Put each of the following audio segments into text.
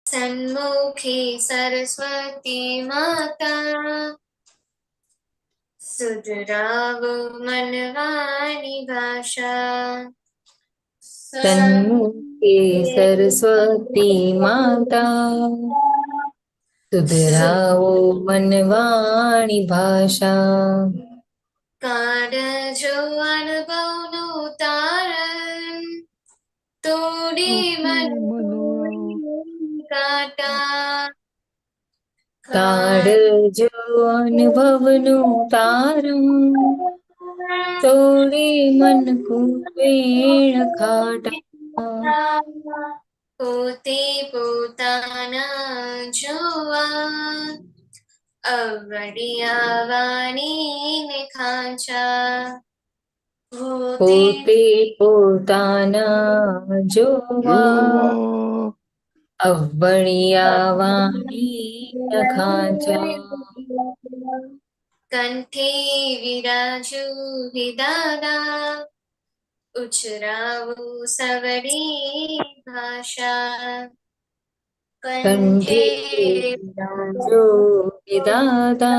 सन्मुखी सरस्वती माता, सुधरावो मनवाणी भाषा। सन्मुखे सरस्वती माता, सुधरावो मनवाणी भाषा। काळजो अनुभवनु तारण, तोडी मनोरी काटा। काळजो अनुभवनु तारण, तोडे मन को वेण खाटा। पोते पोताना जोवा, अवडिया वाणी ने खांचा। पोते पोताना जोवा, अवडिया वाणी न खांचा। कंठे विराजू विदादा, उचरावू सवडी भाषा। कंठे विराजो विदादा,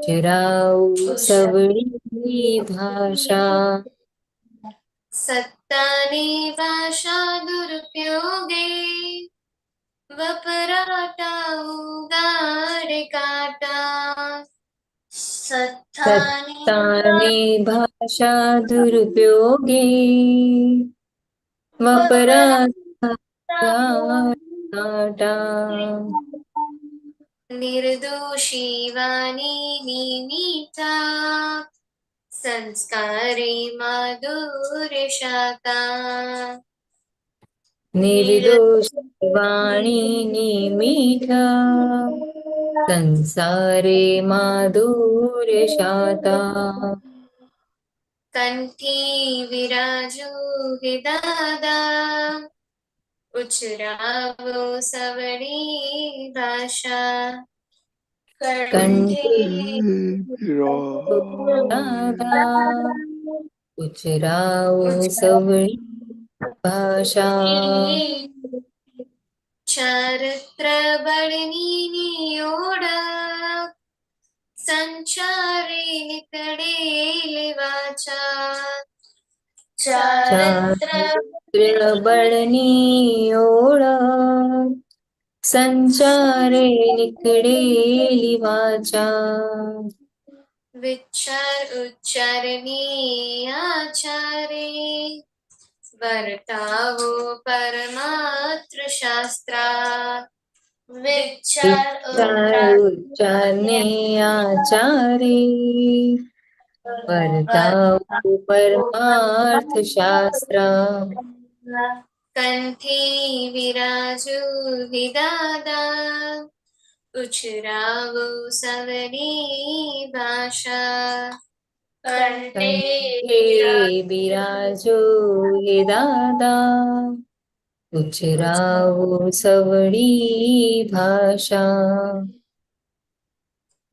चिराऊ सवडी भाषा। सत्तानी भाषा दुरुपयोगे, वपराटा उगाड़ काटा। सत्ताने भाषा दुरुपयोगे, वपराटा काटा। निर्दोषी वाणी निमिता, संस्कारे माधुर्य शाखा। निर्दोष वाणी निमीठा, संसारे माधुर्य शाता। कंठी विराजो विदादा, उचरावो सवड़ी भाषा। कंठे विरादा, उचराओ सवड़ी भाषा। चरित्र बड़नी ओढ़, संचारे निकड़े वाचा। चारित्र बड़नी ओळख, संचारे निकड़ेली वाचा। विचार उच्चारणी आचारे, वर्तावो परमात्र शास्त्रा। विचार उच्चारणे आचारे, वर्ताओ परमार्थ शास्त्र। कंठी विराजो विदादा, उचरावो सवरी भाषा। कंठे विराजो हे दादा, उचरावो सवड़ी भाषा।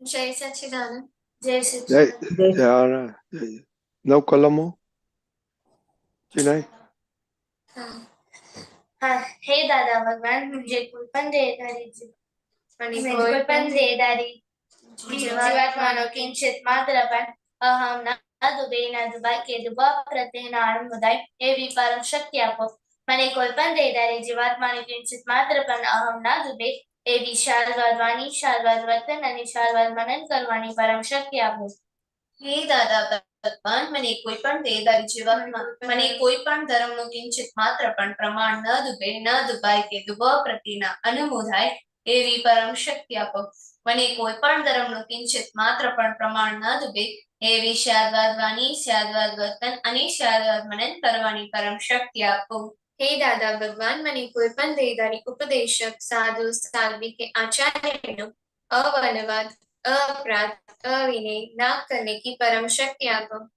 जय सच्चिदानंद। जय जय सच्चिदानंद। जय नव कलमो चिनाई। हाँ, हे दादा भगवान, मुझे कोईपण जीवात्मानो किंचित मात्र पण अहम न दुबे न दुबाई के दुबा प्रत्यय नाम मुदाय एवी परम शक्ति आपो। મને કોઈપણ દેહધારી જીવાત્માને કિંચિત માત્ર પણ અહમ ના દુબે એવી શાશ્વત વાણી, શાશ્વત વર્તન અને શાશ્વત મનન કરવાની પરમ શક્તિ આપો. હે દાદા ભગવાન, મને કોઈપણ દેહધારી જીવાત્મા, મને કોઈપણ ધર્મનું કિંચિત માત્ર પણ પ્રમાણ ન દુબે, ન દુબાય કે દુબા પ્રતિના અનુમોદાય એવી પરમ શક્તિ આપો. મને કોઈપણ ધર્મનું કિંચિત માત્ર પણ પ્રમાણ ન દુબે એવી શાશ્વત વાણી, શાશ્વત વર્તન અને શાશ્વત મનન કરવાની પરમ શક્તિ આપો. हे दादा भगवान, મને કોઈપણ દેહધારી ઉપદેશક, સાધુ, સાધ્વી કે આચાર્યનો અવનવાદ, अपराध, अविनय ना करने की परम शक्ति आपो.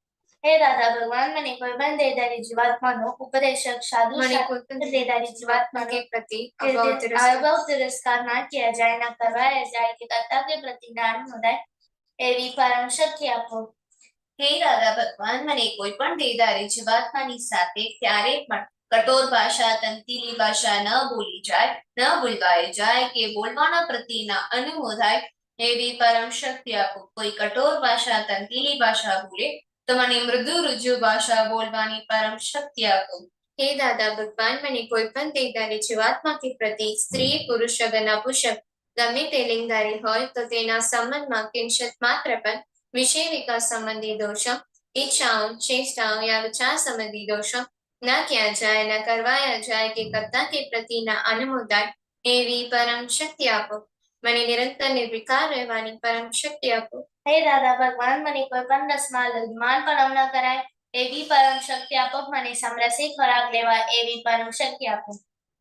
हे दादा भगवान, મને કોઈપણ દેહધારી જીવાત્માનો ઉપદેશક, સાધુ, દેહધારી જીવાત્मा के प्रति अभाव तिरस्कार ना किया जाए, ना करवाया जाए कि कर्ता के प्रति ज्ञान मुदाय एवी परम शक्ति आपो. हे दादा भगवान, મને કોઈપણ દેહધારી જીવાત્માની સાથે ક્યારે પણ कठोर भाषा तंतीली भाषा न बोली जाए, न बुलवाई जाए કે બોલવાના પ્રતિના અનુમોદાય એવી પરમ શક્તિ આપો. કોઈ કઠોર ભાષા તંતીલી ભાષા બોલે તો મને મૃદુ રુજુ ભાષા બોલવાની પરમ શક્તિ આપો. હે દાદા ભગવાન, મને કોઈ પણ દેહધારી જીવાત્મા કે પ્રતિ સ્ત્રી પુરુષ અગર નપુંસક ગમે તે લિંગધારી હોય તો તેના સંબંધમાં કિંચિત માત્ર પણ વિષય વિકાસ સંબંધી દોષો, इच्छाओं, चेष्टाओं या विचार संबंधी दोषों न किया जाए, न करवाया जाए कि कर्ता के प्रति न अनुमोदाय एवी परम शक्ति आपो. મને નિરંતર નિર્વિકાર રહેવાની પરમ શક્તિ આપો. હે દાદા ભગવાન, મને કોઈ પણ રસમાં લગ્ન પણ ન કરાય એવી પરમ શક્તિ આપો. મને સમરસી ખોરાક લેવા એવી પરમ શક્તિ આપો.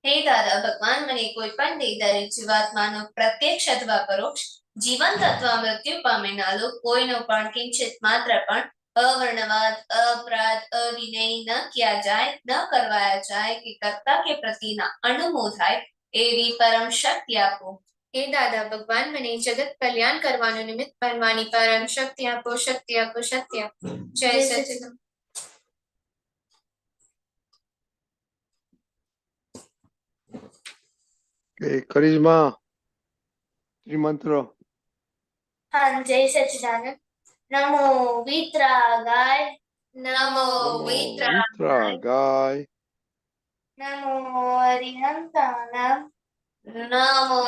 હે દાદા ભગવાન, મને કોઈ પણ દેહધારી જીવાત્માનો પ્રત્યક્ષ અથવા પરોક્ષ જીવંત અથવા મૃત્યુ પામેલા લોક કોઈનો પણ કિંચિત માત્ર પણ अवर्णवाद, अपराध, अविनय न किया जाए, न करवाया जाए कि कर्ता के प्रति न अनुमोदाय एवी परम शक्ति आपो. हे दादा भगवान, મને જગત કલ્યાણ કરવાનું નિમિત્ત બનવાની પરમ શક્તિ આપો, શક્તિ આપો, શક્તિ આપો. જય સચ્ચિદાનંદ. કરિશ્મા ત્રિમંત્ર. हाँ, जय सच्चिदानंद. नमो वितरागाय, नमो વિતરાગાય, नमो अरिहंतानम, नमो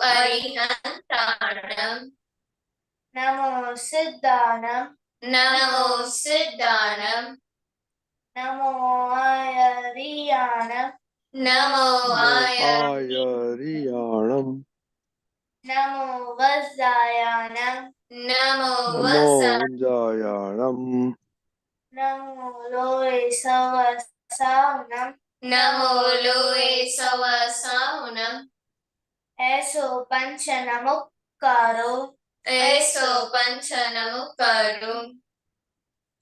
अरिहंतानम, नमो सिद्धानम, नमो आयरियानम, नमो આયરિયાણમ, नमो वज्रायानम, नमो નમો ઉજાયાણમ, नमो लोए सवसावनम, नमो लोए सवसावनम. ऐसो पंच नमुक्कारो, ऐसो पंच नमुक्कारो.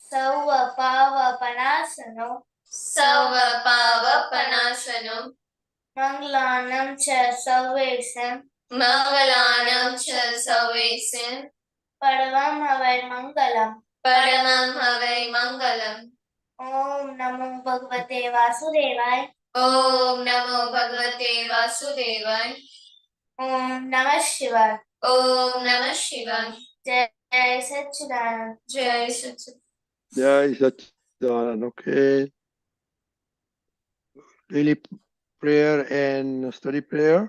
सौव पावपनासनो, सौव पावपनासनो. मंगलानं च सौवेशं, मंगलानं च सौवेशं. परमं हवै मंगलम, परमं हवै मंगलम. ओम नमो भगवते वासुदेवाय, ओम नमो भगवते वासुदेवाय. ओम नमः शिवाय, ओम नमः शिवाय. जय सच्चिदानंद, जय सच्चिदानंद. જય સચ્ચિદાનંદ. Okay. Daily prayer and study prayer.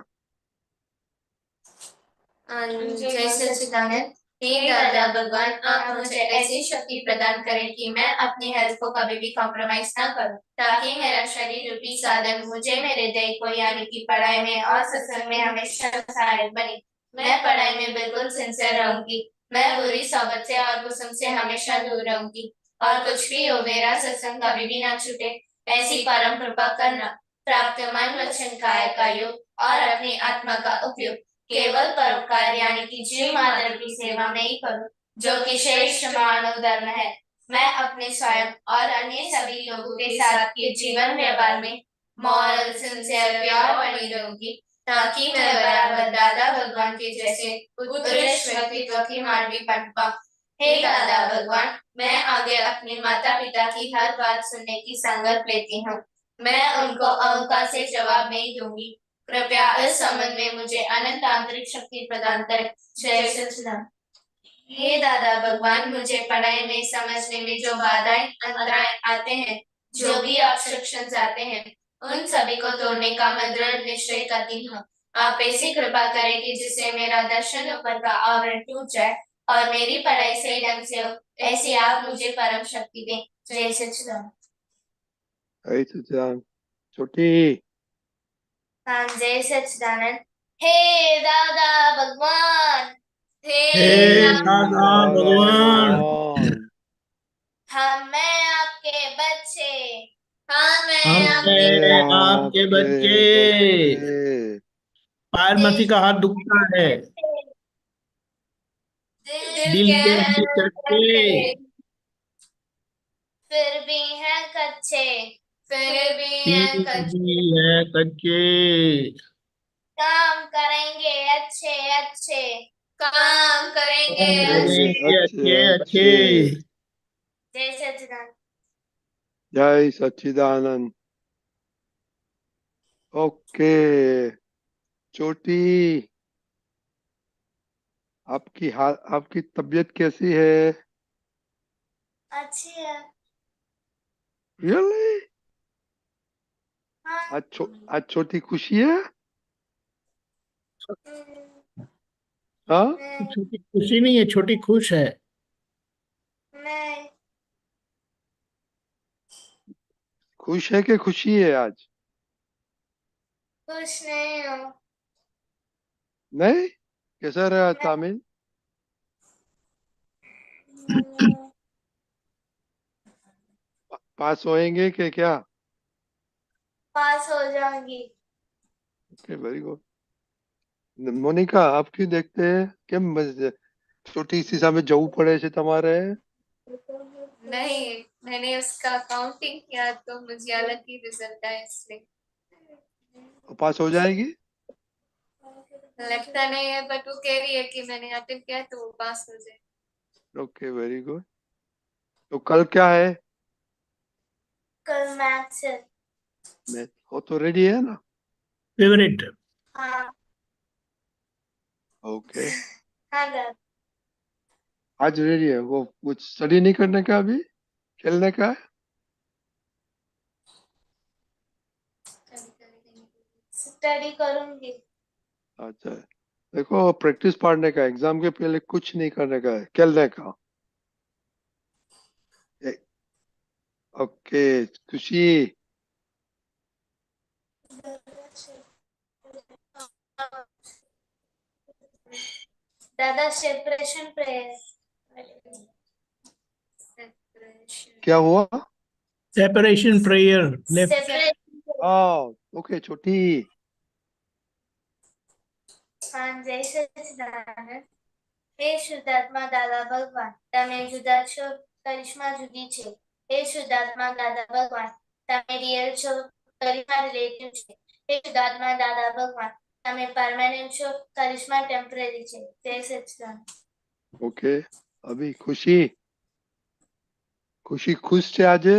जय सच्चिदानंद. हे दादा भगवान, आप मुझे ऐसी शक्ति प्रदान करें कि मैं अपनी हेल्थ को कभी भी कॉम्प्रोमाइज ना करूं, ताकि मेरा शरीर रूपी साधन मुझे मेरे ध्येय को यानी कि पढ़ाई में और सत्संग में हमेशा सहायक बने. मैं पढ़ाई में बिल्कुल सिंसियर रहूंगी. मैं बुरी सोबत से और कुसुम से हमेशा दूर रहूंगी. और कुछ भी हो, मेरा सत्संग कभी भी ना छूटे, ऐसी परम कृपा करना. प्राप्त मन वचन काया का योग और अपनी आत्मा का उपयोग केवल परोपकार यानी कि जीव मात्र की सेवा में ही करूं, जो कि श्रेष्ठ मानव धर्म है. मैं अपने स्वयं और अन्य सभी लोगों के साथ के जीवन व्यवहार में मॉरल सिंसियर प्योर बनी रहूंगी, ताकि मैं बराबर दादा भगवान के जैसे उत्कृष्ट व्यक्तित्व की मानवी बन पाऊं. हे दादा भगवान, मैं आगे अपने माता पिता की हर बात सुनने की संकल्प लेती हूँ. मैं उनको अहंकार से जवाब नहीं दूंगी. कृपया इस संबंध में मुझे अनंत आंतरिक शक्ति प्रदान करें. जय सच्चिदानंद. हे दादा भगवान, मुझे पढ़ाई में समझने में जो बाधाएं अंतराय आते हैं, जो भी ऑब्स्ट्रक्शंस आते हैं, उन सभी को तोड़ने का मैं दृढ़ निश्चय करती हूँ. आप ऐसी कृपा करें कि जिससे मेरा दर्शन ऊपर का आवरण टूट जाए और मेरी पढ़ाई सही ढंग से हो, ऐसी आप मुझे परम शक्ति दें. जय सच्चिदानंद. જય સચ્ચિદાનંદ. છોટી. हाँ, जय सच्चिदानंद. हे दादा भगवान, हे दादा भगवान, हम मैं आपके बच्चे, हम मैं हम आपके आपके बच्चे। पार्वती का हाथ दुखता है, दिल दिल के के हैं हैं कच्चे, फिर भी हैं कच्चे, फिर भी हैं फिर कच्चे. भी है कच्चे। काम करेंगे अच्छे अच्छे, काम करेंगे करेंगे अच्छे अच्छे। जय सच्चिदानंद. જય સચ્ચિદાનંદ. ओके छोटी, आपकी तबीयत कैसी है? अच्छी है। रियली? हाँ। आज छोटी खुशी है? हम्म, हाँ, नहीं छोटी खुशी नहीं है, छोटी खुश है। नहीं, खुश है कि खुशी है आज? खुश नहीं हूँ। नहीं? कैसा रहा मैं तामिल? पास होएंगे कि क्या? पास हो जाऊंगी। Okay very good. मोनिका, आप क्यों देखते हैं? કેમ छोटी सी साમે જવું પડે છે તમારે? नहीं, मैंने उसका काउंटिंग किया तो मुझे अलग ही रिजल्ट आया इसलिए। पास हो जाएगी? लगता नहीं है बट वो कह रही है कि मैंने अटेम्प्ट किया तो वो पास हो जाए। Okay very good. तो कल क्या है? कल मैथ्स है। मैं वो तो रेडी है ना? फेवरेट। हाँ। ओके हाँ दादा। आज रेडी है वो? कुछ स्टडी नहीं करने का अभी? खेलने का है? स्टडी करूंगी। अच्छा देखो, प्रैक्टिस पढ़ने का, एग्जाम के पहले कुछ नहीं करने का है, खेलने का। ए- ओके खुशी। दादा सेपरेशन प्रेयर। क्या हुआ? Separation prayer left. Separation. Okay छोटी। हाँ जय सच्चिदानंद। हे શુદ્ધાત્મા દાદા ભગવાન, તમે જુદા છો, કરિશ્મા જુદી છે. હે શુદ્ધાત્મા દાદા ભગવાન, તમે રિયલ છો, કરિશ્મા રિલેટિવ છે. હે શુદ્ધાત્મા દાદા ભગવાન, તમે પરમાનન્ટ છો, કરિશ્મા ટેમ્પરરી છે. જય સચ્ચિદાનંદ. ओके अभी खुशी, खुशी खुश છે આજે?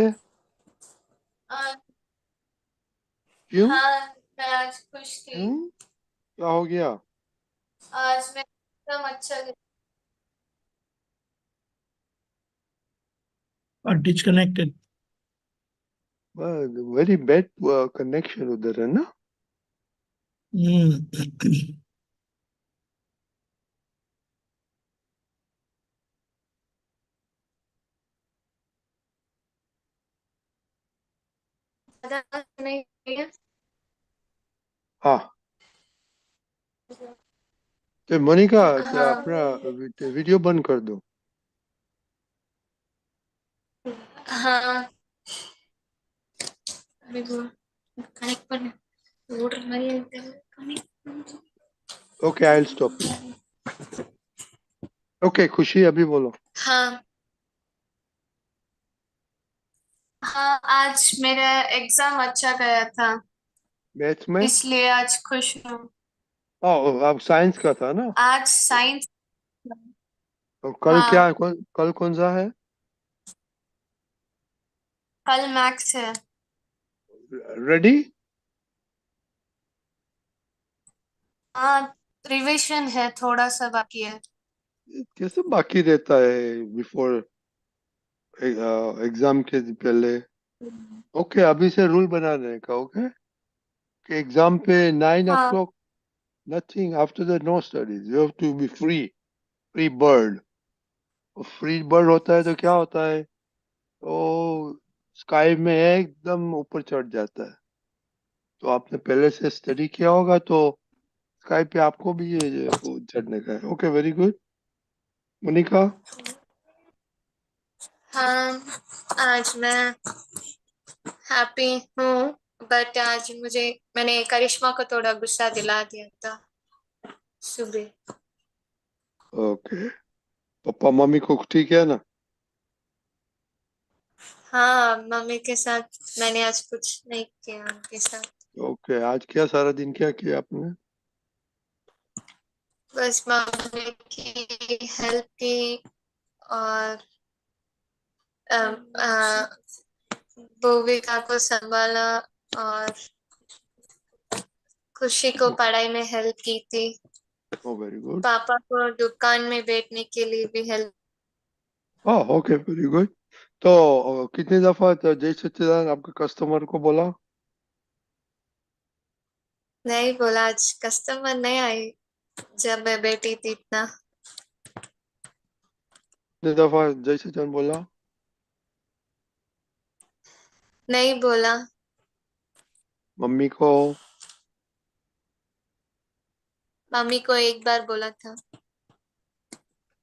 क्यों? हाँ, मैं आज खुश थी। क्यों? क्या हो गया? आज मैं एकदम अच्छा गई। और डिस्कनेक्टेड। वेरी बैड कनेक्शन उधर है ना? दादा नहीं है। हाँ तो मोनिका, हाँ। अपना वीडियो बंद कर दो। हाँ अभी वो कनेक्ट करने वोटर हमारी connect. Okay I will stop it. Okay खुशी अभी बोलो। हाँ। हाँ आज मेरा एग्जाम अच्छा गया था मैथ्स में? इसलिए आज खुश हूँ। अब साइंस का था ना? आज साइंस। और कल हाँ क्या, कल कौन सा है? कल मैथ्स है। रेडी? हाँ रिविजन है, थोड़ा सा बाकी है। कैसे बाकी रहता है बिफोर एग्जाम के पहले? ओके अभी से रूल बनाने का। ओके कि एग्जाम पे 9 हाँ o'clock nothing, after that no studies, you have to be free bird। Free bird होता है तो क्या होता है, तो स्काई में एकदम ऊपर चढ़ जाता है। तो आपने पहले से स्टडी किया होगा तो स्काई पे आपको भी ये वो चढ़ने का है। Okay very good. मोनिका? हाँ आज मैं हैप्पी हूँ बट आज मैंने करिश्मा को थोड़ा गुस्सा दिला दिया था सुबह। ओके पापा मम्मी को ठीक है ना? हाँ मम्मी के साथ मैंने आज कुछ नहीं किया उनके साथ। ओके आज क्या सारा दिन क्या किया आपने? बस मम्मी की हेल्प की और भूमिका को संभाला और खुशी को पढ़ाई में हेल्प की थी, Oh, very good. पापा को दुकान में बैठने के लिए भी help. Oh, okay, very good. तो कितनी दफा तो जय सच्चिदानंद आपके कस्टमर को बोला? नहीं बोला, आज कस्टमर नहीं आई जब मैं बैठी थी इतना। कितनी दफा जय सच्चिदानंद बोला? नहीं बोला। मम्मी को? मम्मी को एक बार बोला था।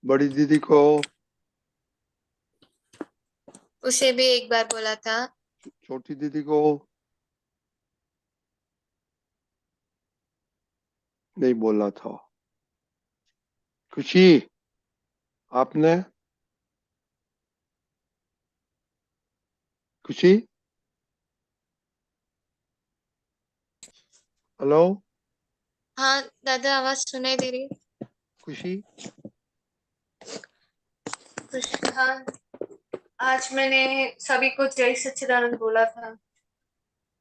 बड़ी दीदी को? उसे भी एक बार बोला था। छोटी दीदी को? नहीं बोला था। खुशी, आपने? खुशी, हेलो? हाँ दादा, आवाज सुनाई दे रही? खुशी, हाँ, आज मैंने सभी को जय सच्चिदानंद बोला था।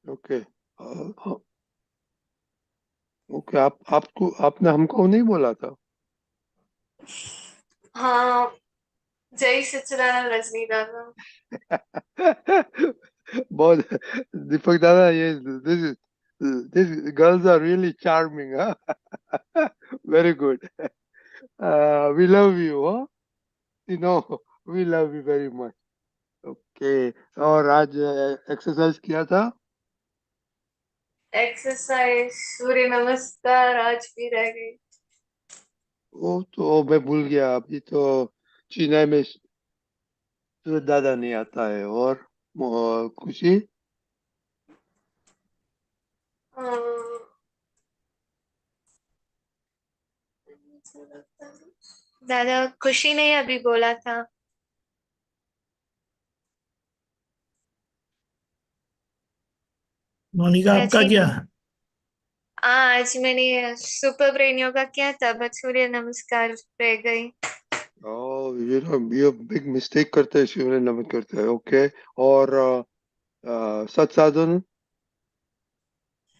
ओके। ओके, आपको आपने हमको नहीं बोला था? हाँ, जय सच्चिदानंद रजनी दादा। बहुत दीपक दादा, ये this girls are really charming, huh? Very good. We love you, huh? You know, we love you very much. Okay. और आज एक्सरसाइज किया था? एक्सरसाइज, सूर्य नमस्कार आज भी रह गई। वो तो मैं भूल गया, अभी तो चेन्नई में सूर्य दादा नहीं आता है। और खुशी? दादा, खुशी ने अभी बोला था। मोनिका, आपका सचिन, क्या? आज मैंने सुपर ब्रेन योगा किया था, बस सूर्य नमस्कार रह गई। Oh, ये बिग मिस्टेक करते हैं, सूर्य नमन करते हैं। ओके। और सत साधन?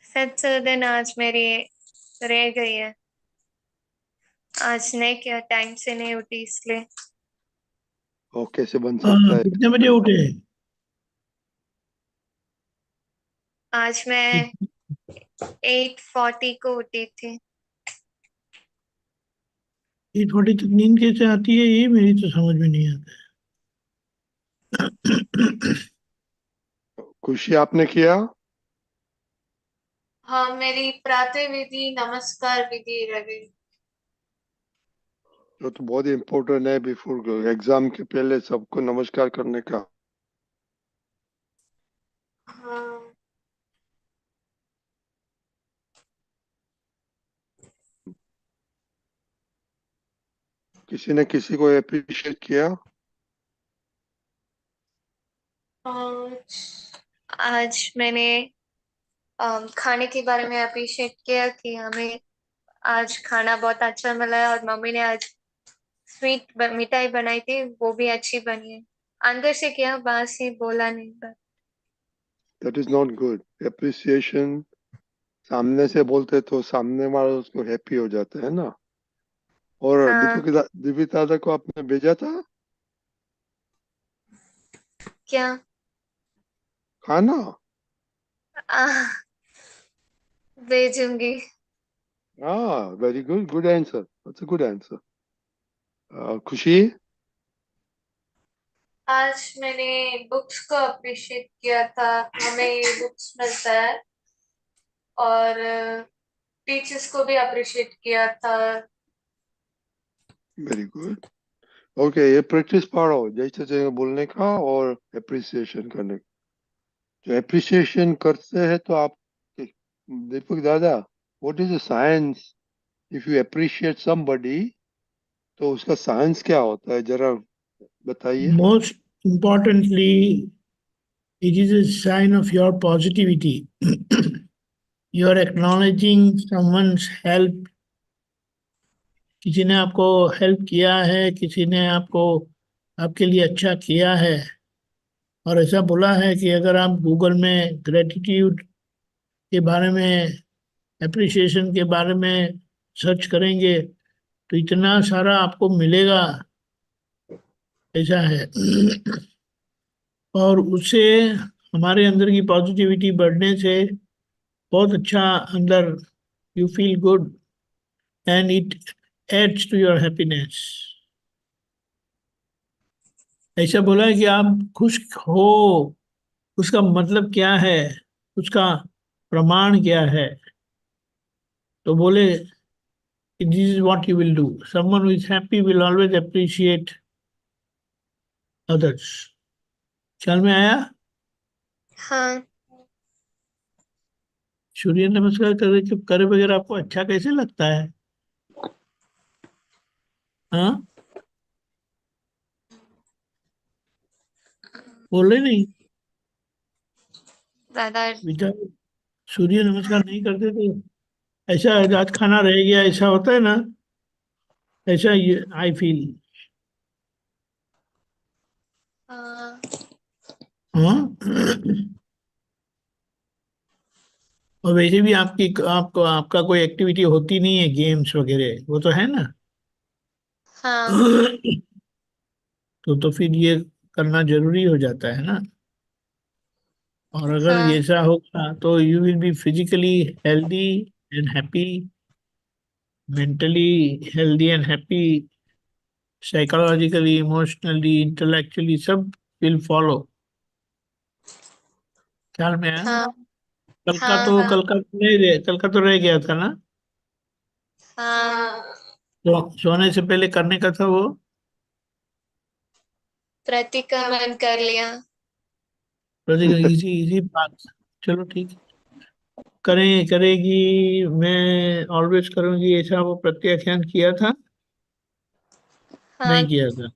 सत्सोदन आज मेरी रह गई है, आज नहीं किया, टाइम से नहीं उठी इसलिए। कैसे बन सकता है? कितने बजे उठे? आज मैं 8:40 को उठी थी। 8:40 तक नींद कैसे आती है, ये मेरी तो समझ में नहीं आता है। खुशी, आपने किया? हाँ, मेरी प्रातः विधि नमस्कार विधि रह गई। तो बहुत इम्पोर्टेंट है, बिफोर एग्जाम के पहले सबको नमस्कार करने का। हाँ, किसी ने किसी को अप्रिशिएट किया? आज मैंने खाने के बारे में अप्रिशिएट किया कि हमें आज खाना बहुत अच्छा मिला है, और मम्मी ने आज मिठाई बनाई थी, वो भी अच्छी बनी है। अंदर से किया, बाहर से बोला नहीं बस। That is not good. Appreciation सामने से बोलते तो सामने वाला उसको हैप्पी हो जाता है ना। और हाँ, दीपिका दादा को आपने भेजा था क्या? खाना? आ, भेजूंगी। हाँ, very good, good answer, that's a good answer. खुशी? आज मैंने बुक्स को अप्रिशिएट किया था, हमें ये बुक्स मिलता है, और टीचर्स को भी अप्रिशिएट किया था। Very good. ओके, ये प्रैक्टिस पढ़ो, जैसे बोलने का और अप्रिसिएशन करने का। जो अप्रिसिएशन करते हैं तो आप, दीपक दादा, what is the science if you appreciate somebody, तो उसका साइंस क्या होता है, जरा बताइए। Most importantly, it is a sign of your positivity. You are acknowledging someone's help. किसी ने आपको हेल्प किया है, किसी ने आपको आपके लिए अच्छा किया है, और ऐसा बोला है कि अगर आप गूगल में ग्रेटिट्यूड के बारे में एप्रिसिएशन के बारे में सर्च करेंगे तो इतना सारा आपको मिलेगा, ऐसा है। और उससे हमारे अंदर की पॉजिटिविटी बढ़ने से बहुत अच्छा अंदर you feel good and it adds to your happiness. ऐसा बोला है कि आप खुश हो, उसका मतलब क्या है, उसका प्रमाण क्या है? तो बोले कि this is what you will do, someone who is happy will always appreciate others. ख्याल में आया? हाँ। सूर्य नमस्कार करे करे बगैर आपको अच्छा कैसे लगता है? हाँ, बोले नहीं। ज्यादा। विचार, सूर्य नमस्कार नहीं करते तो ऐसा आज खाना रह गया, ऐसा होता है ना, ऐसा आई फील। हाँ। हाँ। और वैसे भी आपको आपका कोई एक्टिविटी होती नहीं है, गेम्स वगैरह, वो तो है ना। हाँ। तो फिर ये करना जरूरी हो जाता है ना। और अगर हाँ। ऐसा होगा तो you will be physically healthy and happy, mentally healthy and happy, psychologically, emotionally, intellectually सब विल फॉलो। ख्याल में आया? हाँ। कल का हाँ। तो हाँ। कल का तो नहीं रहे, कल का तो रह गया था ना। हाँ। तो सोने से पहले करने का था वो। प्रतिक्रमण कर लिया। इजी इजी बात। चलो ठीक है, करेगी, मैं ऑलवेज करूंगी ऐसा वो प्रत्याख्यान किया था? हाँ, नहीं किया था?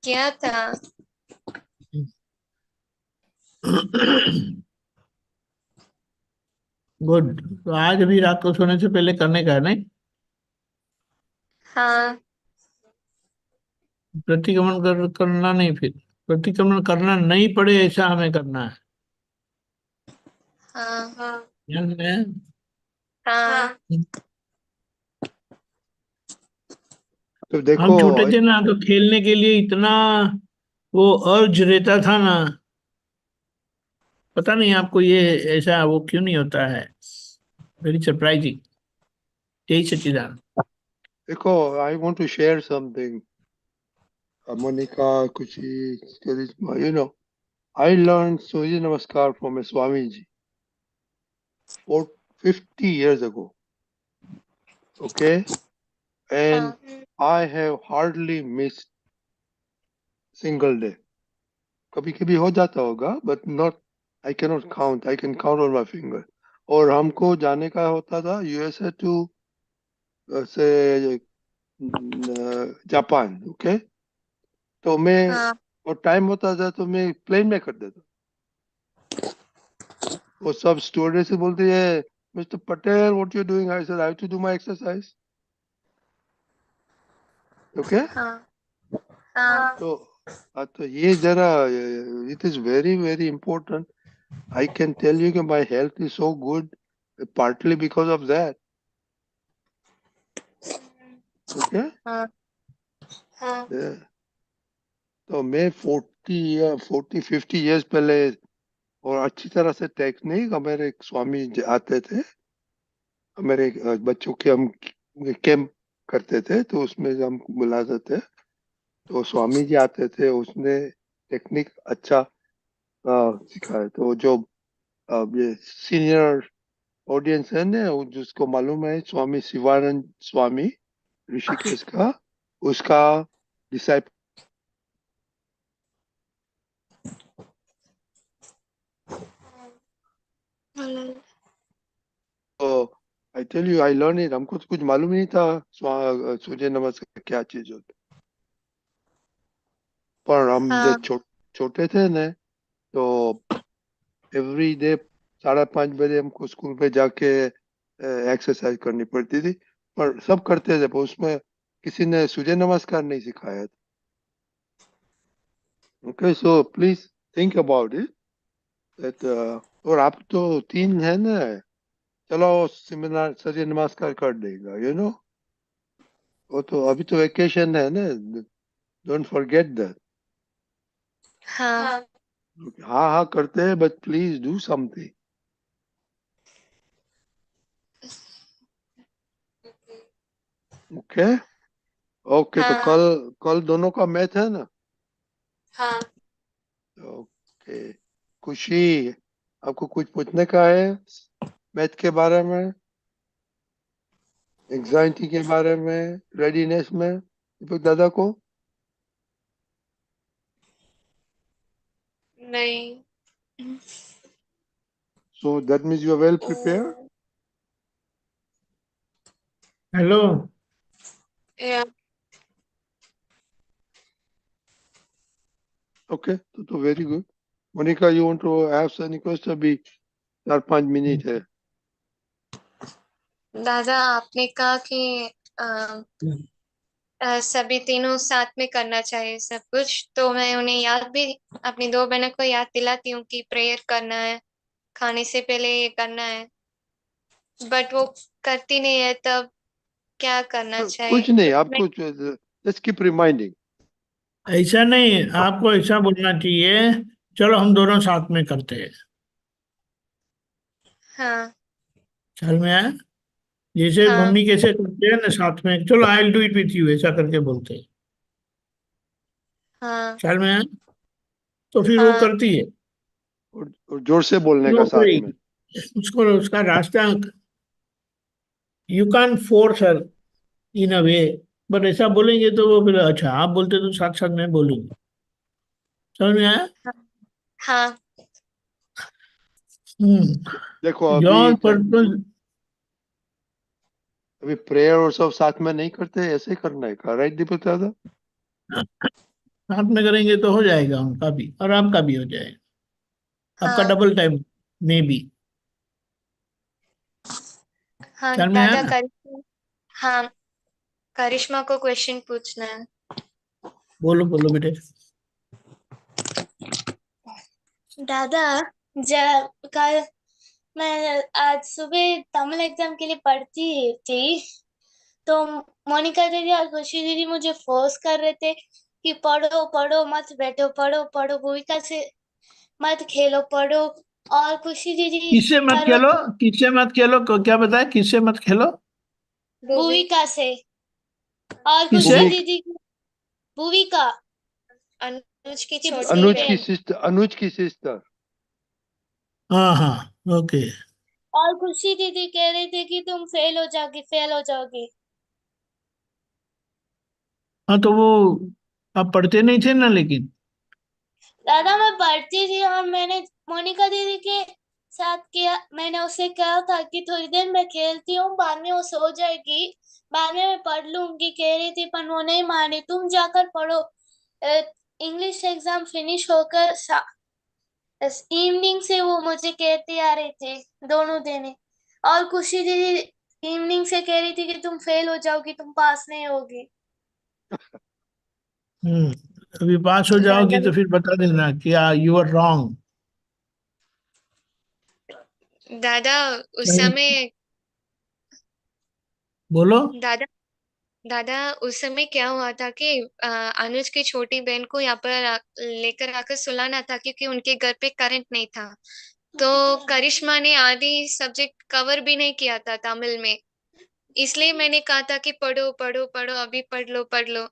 किया था। गुड। तो आज अभी रात को सोने से पहले करने का है नहीं? हाँ। करना नहीं, फिर प्रतिक्रमण करना नहीं पड़े ऐसा हमें करना है। हाँ। हाँ। ध्यान में? हाँ। तो देखो हम छोटे थे ना तो खेलने के लिए इतना वो अर्ज रहता था ना, पता नहीं आपको ये ऐसा वो क्यों नहीं होता है। Very surprising. जय सच्चिदानंद। देखो, I want to share something. Monica, Kuchi, Charisma, I learned Surya Namaskar from a Swamiji for 50 years ago. Okay? And हाँ। I have hardly missed single day. कभी कभी हो जाता होगा, but not, I cannot count. I can count on my finger. और हमको जाने का होता था यूएसए टू से जापान। ओके? तो मैं, हाँ। और टाइम होता था तो मैं प्लेन में कर देता। वो सब स्टूडेंट से बोलते हैं, mister Patel what you doing? I said I have to do my exercise. Okay? हाँ। हाँ। तो तो ये जरा, it is very very important. I can tell you कि my health is so good partly because of that. Okay? हाँ। हाँ। Yeah. तो मैं 40 50 years पहले, और अच्छी तरह से टेक्निक, हमारे एक स्वामी आते थे, हमारे बच्चों के हम कैंप करते थे तो उसमें हम बुलाते थे। तो स्वामी जी आते थे, उसने टेक्निक अच्छा सिखाया। तो जो ये सीनियर ऑडियंस है ना, जिसको मालूम है, स्वामी शिवानंद स्वामी ऋषिकेश का, उसका डिसाइपल। तो I tell you, I learn it. हमको तो कुछ मालूम ही नहीं था सूर्य नमस्कार क्या चीज होती। पर हम हाँ। जब छोटे थे ना, तो एवरी डे 5:30 बजे हमको स्कूल पे जाके एक्सरसाइज करनी पड़ती थी। पर सब करते थे, पर उसमें किसी ने सूर्य नमस्कार नहीं सिखाया था। Okay, so please think about it. और आप तो 3 है ना, चलो सेमिनार सूर्य नमस्कार कर देगा, यू नो। वो तो अभी तो वेकेशन है ना, डोंट फॉरगेट दैट। हाँ हाँ हाँ करते हैं, but please do something. Okay okay, तो हाँ कल कल दोनों का मैथ है ना? हाँ ओके। खुशी, आपको कुछ पूछने का है मैथ के बारे में, एंजाइटी के बारे में, रेडीनेस में, दीपक दादा को? नहीं। So that means you are well prepared. Hello, या ओके, तो very good. Monica, you want to ask any question? अभी 4-5 मिनट है। दादा आपने कहा कि सभी तीनों साथ में करना चाहिए सब कुछ, तो मैं उन्हें याद भी, अपनी दो बहनों को याद दिलाती हूँ कि प्रेयर करना है, खाने से पहले ये करना है, बट वो करती नहीं है, तब क्या करना चाहिए? कुछ नहीं, आपको जस्ट कीप रिमाइंडिंग। ऐसा नहीं, आपको ऐसा बोलना चाहिए, चलो हम दोनों साथ में करते हैं। हाँ चल में आया, जैसे हाँ मम्मी कैसे करते हैं ना साथ में, चलो I will do it with you, ऐसा करके बोलते हैं। हाँ चल में आया, तो फिर वो हाँ करती है। और जोर से बोलने का वो साथ में। करेगी, उसको उसका रास्ता, you can force her in a way, but ऐसा बोलेंगे तो वो फिर अच्छा आप बोलते तो साथ साथ में बोलेंगे। समझ में आया? हाँ देखो योर पर्पस। अभी प्रेयर और सब साथ में नहीं करते, ऐसे करना है का, राइट दीपक दादा? साथ में करेंगे तो हो जाएगा, उनका भी और आपका भी हो जाएगा, आपका हाँ डबल टाइम में भी। हाँ ख्याल में आया दादा ना? करिश्मा, हाँ करिश्मा को क्वेश्चन पूछना है। बोलो बोलो बेटे। दादा, जब कल मैं आज सुबह तमिल एग्जाम के लिए पढ़ती थी, तो मोनिका दीदी और खुशी दीदी मुझे फोर्स कर रहे थे कि पढ़ो पढ़ो मत बैठो, पढ़ो पढ़ो, भूमिका से मत खेलो, पढ़ो। और खुशी दीदी किससे मत हर खेलो? वक्त किससे मत खेलो? क्या बताया, किससे मत खेलो? भूमिका से, और किससे? खुशी भूमि, दीदी भूमिका, अनुज की कि छोटी छोटी अनुज की बहन। बहन, सिस्टर, अनुज की सिस्टर। हाँ हाँ, ओके। और खुशी दीदी कह रहे थे कि तुम फेल हो जाओगी, फेल हो जाओगी। हाँ तो वो आप पढ़ते नहीं थे ना, लेकिन दादा मैं पढ़ती थी, और मैंने मोनिका दीदी के साथ किया, मैंने उसे कहा था कि थोड़ी देर मैं खेलती हूँ, बाद में वो सो जाएगी, बाद में मैं पढ़ लूंगी, कह रही थी, पर वो नहीं मानी, तुम जाकर पढ़ो। इंग्लिश एग्जाम फिनिश होकर इवनिंग से वो मुझे कहती आ रही थी, दोनों दिन। और खुशी दीदी इवनिंग से कह रही थी कि तुम फेल हो जाओगी, तुम पास नहीं होगी। हम्म, अभी पास हो दादा जाओगी तो फिर बता देना कि यू आर रॉन्ग। दादा उस समय, बोलो। दादा दादा उस समय क्या हुआ था कि अनुज की छोटी बहन को यहाँ पर लेकर आकर सुलाना था, क्योंकि उनके घर पे करंट नहीं था। तो करिश्मा ने आधी सब्जेक्ट कवर भी नहीं किया था तमिल में, इसलिए मैंने कहा था कि पढ़ो पढ़ो पढ़ो, अभी पढ़ लो।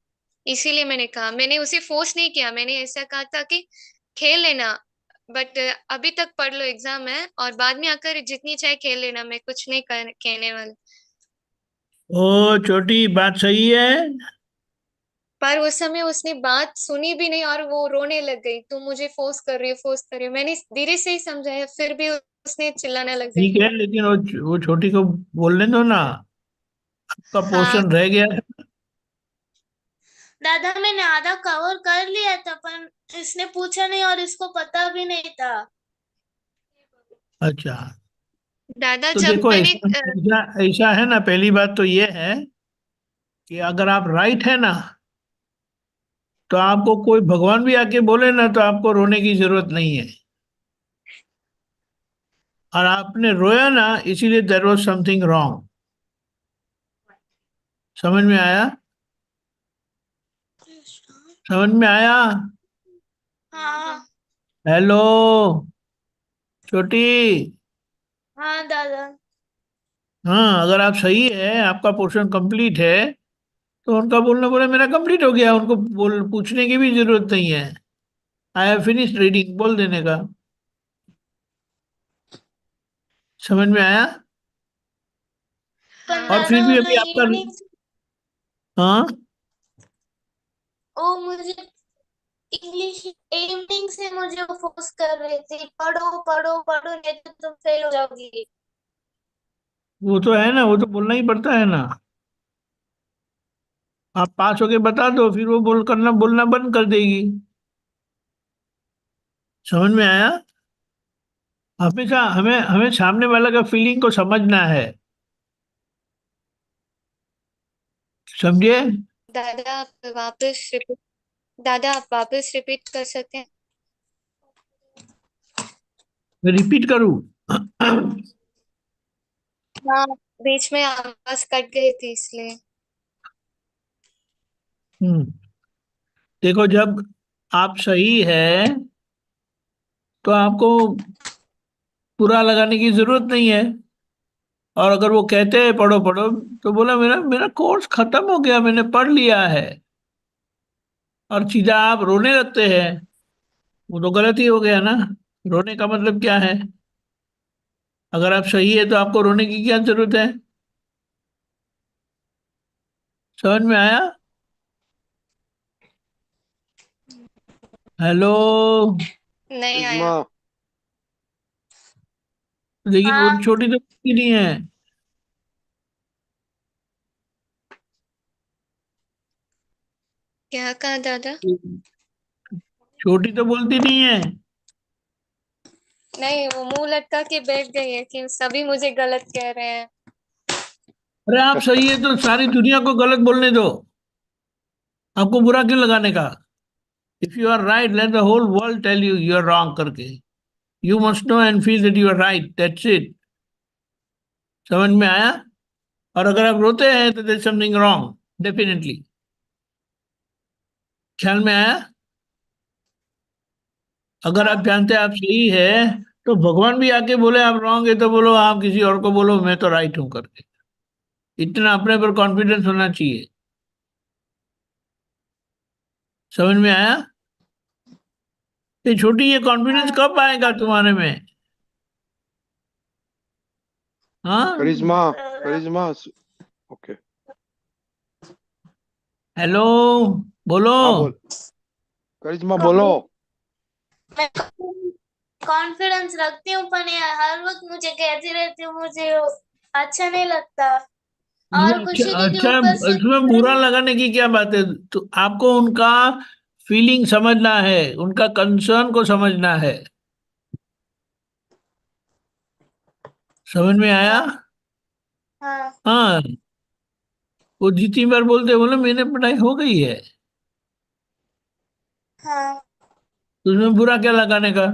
इसीलिए मैंने कहा, मैंने उसे फोर्स नहीं किया, मैंने ऐसा कहा था कि खेल लेना, बट अभी तक पढ़ लो, एग्जाम है, और बाद में आकर जितनी चाहे खेल लेना, मैं कुछ नहीं कहने वाली। ओ छोटी, बात सही है। पर उस समय उसने बात सुनी भी नहीं और वो रोने लग गई, तुम मुझे फोर्स कर रही हो, फोर्स कर रही हो। मैंने धीरे से ही समझाया, फिर भी उसने चिल्लाने लग गई। ठीक है, लेकिन वो छोटी को बोलने दो ना, आपका हाँ पोर्शन रह गया है। दादा मैंने आधा कवर कर लिया था, पर इसने पूछा नहीं और इसको पता भी नहीं था। अच्छा, दादा तो जब देखो मैंने ऐसा ऐसा ऐसा है ना, पहली बात तो ये है कि अगर आप राइट है ना, तो आपको कोई भगवान भी आके बोले ना, तो आपको रोने की जरूरत नहीं है। और आपने रोया ना, इसीलिए देयर वाज समथिंग रॉन्ग। समझ में आया? समझ में आया? हाँ हेलो छोटी। हाँ दादा। हाँ, अगर आप सही है, आपका पोर्शन कंप्लीट है, तो उनका बोलना बोले मेरा कंप्लीट हो गया, उनको बोल पूछने की भी जरूरत नहीं है। आई हैव फिनिश्ड रीडिंग बोल देने का। समझ में आया? पर और दादा फिर वो भी तो अभी आपका, इवनिंग, हाँ, ओ मुझे इंग्लिश इवनिंग से मुझे वो फोर्स कर रहे थे, पढ़ो पढ़ो पढ़ो नहीं तो तुम फेल हो जाओगी। वो तो है ना, वो तो बोलना ही पड़ता है ना। आप पास होके बता दो, फिर वो बोलना बंद कर देगी। समझ में आया? हमेशा हमें हमें सामने वाला का फीलिंग को समझना है। समझे? दादा आप वापस रिपीट दादा आप वापस रिपीट कर सकते हैं? मैं रिपीट करूं? हाँ, बीच में आवाज कट गई थी इसलिए। हम्म, देखो, जब आप सही है तो आपको बुरा लगाने की जरूरत नहीं है। और अगर वो कहते हैं पढ़ो पढ़ो, तो बोला मेरा मेरा कोर्स खत्म हो गया, मैंने पढ़ लिया है, और सीधा आप रोने लगते हैं, वो तो गलत ही हो गया ना। रोने का मतलब क्या है? अगर आप सही है तो आपको रोने की क्या जरूरत है? समझ में आया? हेलो। नहीं करिश्मा, आया। लेकिन वो हाँ छोटी तो बोलती नहीं है। क्या कहा दादा? छोटी तो बोलती नहीं है। नहीं, वो मुंह लटका के बैठ गई है कि सभी मुझे गलत कह रहे हैं। अरे आप सही है तो सारी दुनिया को गलत बोलने दो, आपको बुरा क्यों लगाने का? If you are right, let the whole world tell you you are wrong करके। You must know and feel that you are right, that's it. समझ में आया? और अगर आप रोते हैं तो देयर समथिंग रॉन्ग, डेफिनेटली। ख्याल में आया? अगर आप हाँ जानते हैं आप सही है, तो भगवान भी आके बोले आप रॉन्ग है, तो बोलो आप किसी और को बोलो मैं तो राइट हूं करके। इतना अपने पर कॉन्फिडेंस होना चाहिए। समझ में आया? ये छोटी, ये कॉन्फिडेंस हाँ कब आएगा तुम्हारे में? हाँ। करिश्मा, अ, करिश्मा, ओके। हेलो, बोलो। हाँ बोल, करिश्मा बोलो। मैं कॉन्फिडेंस रखती हूँ पर ये हर वक्त मुझे कहती रहती हूँ, मुझे वो अच्छा नहीं लगता। नहीं, और अच्छा खुशी दीदी अच्छा, ऊपर से इसमें बुरा लगाने की क्या बात है? तो आपको उनका फीलिंग समझना है, उनका कंसर्न को समझना है। समझ में आया? हाँ हाँ हाँ, वो जितनी बार बोलते बोले मैंने पढ़ाई हो गई है, हाँ तो उसमें बुरा क्या लगाने का?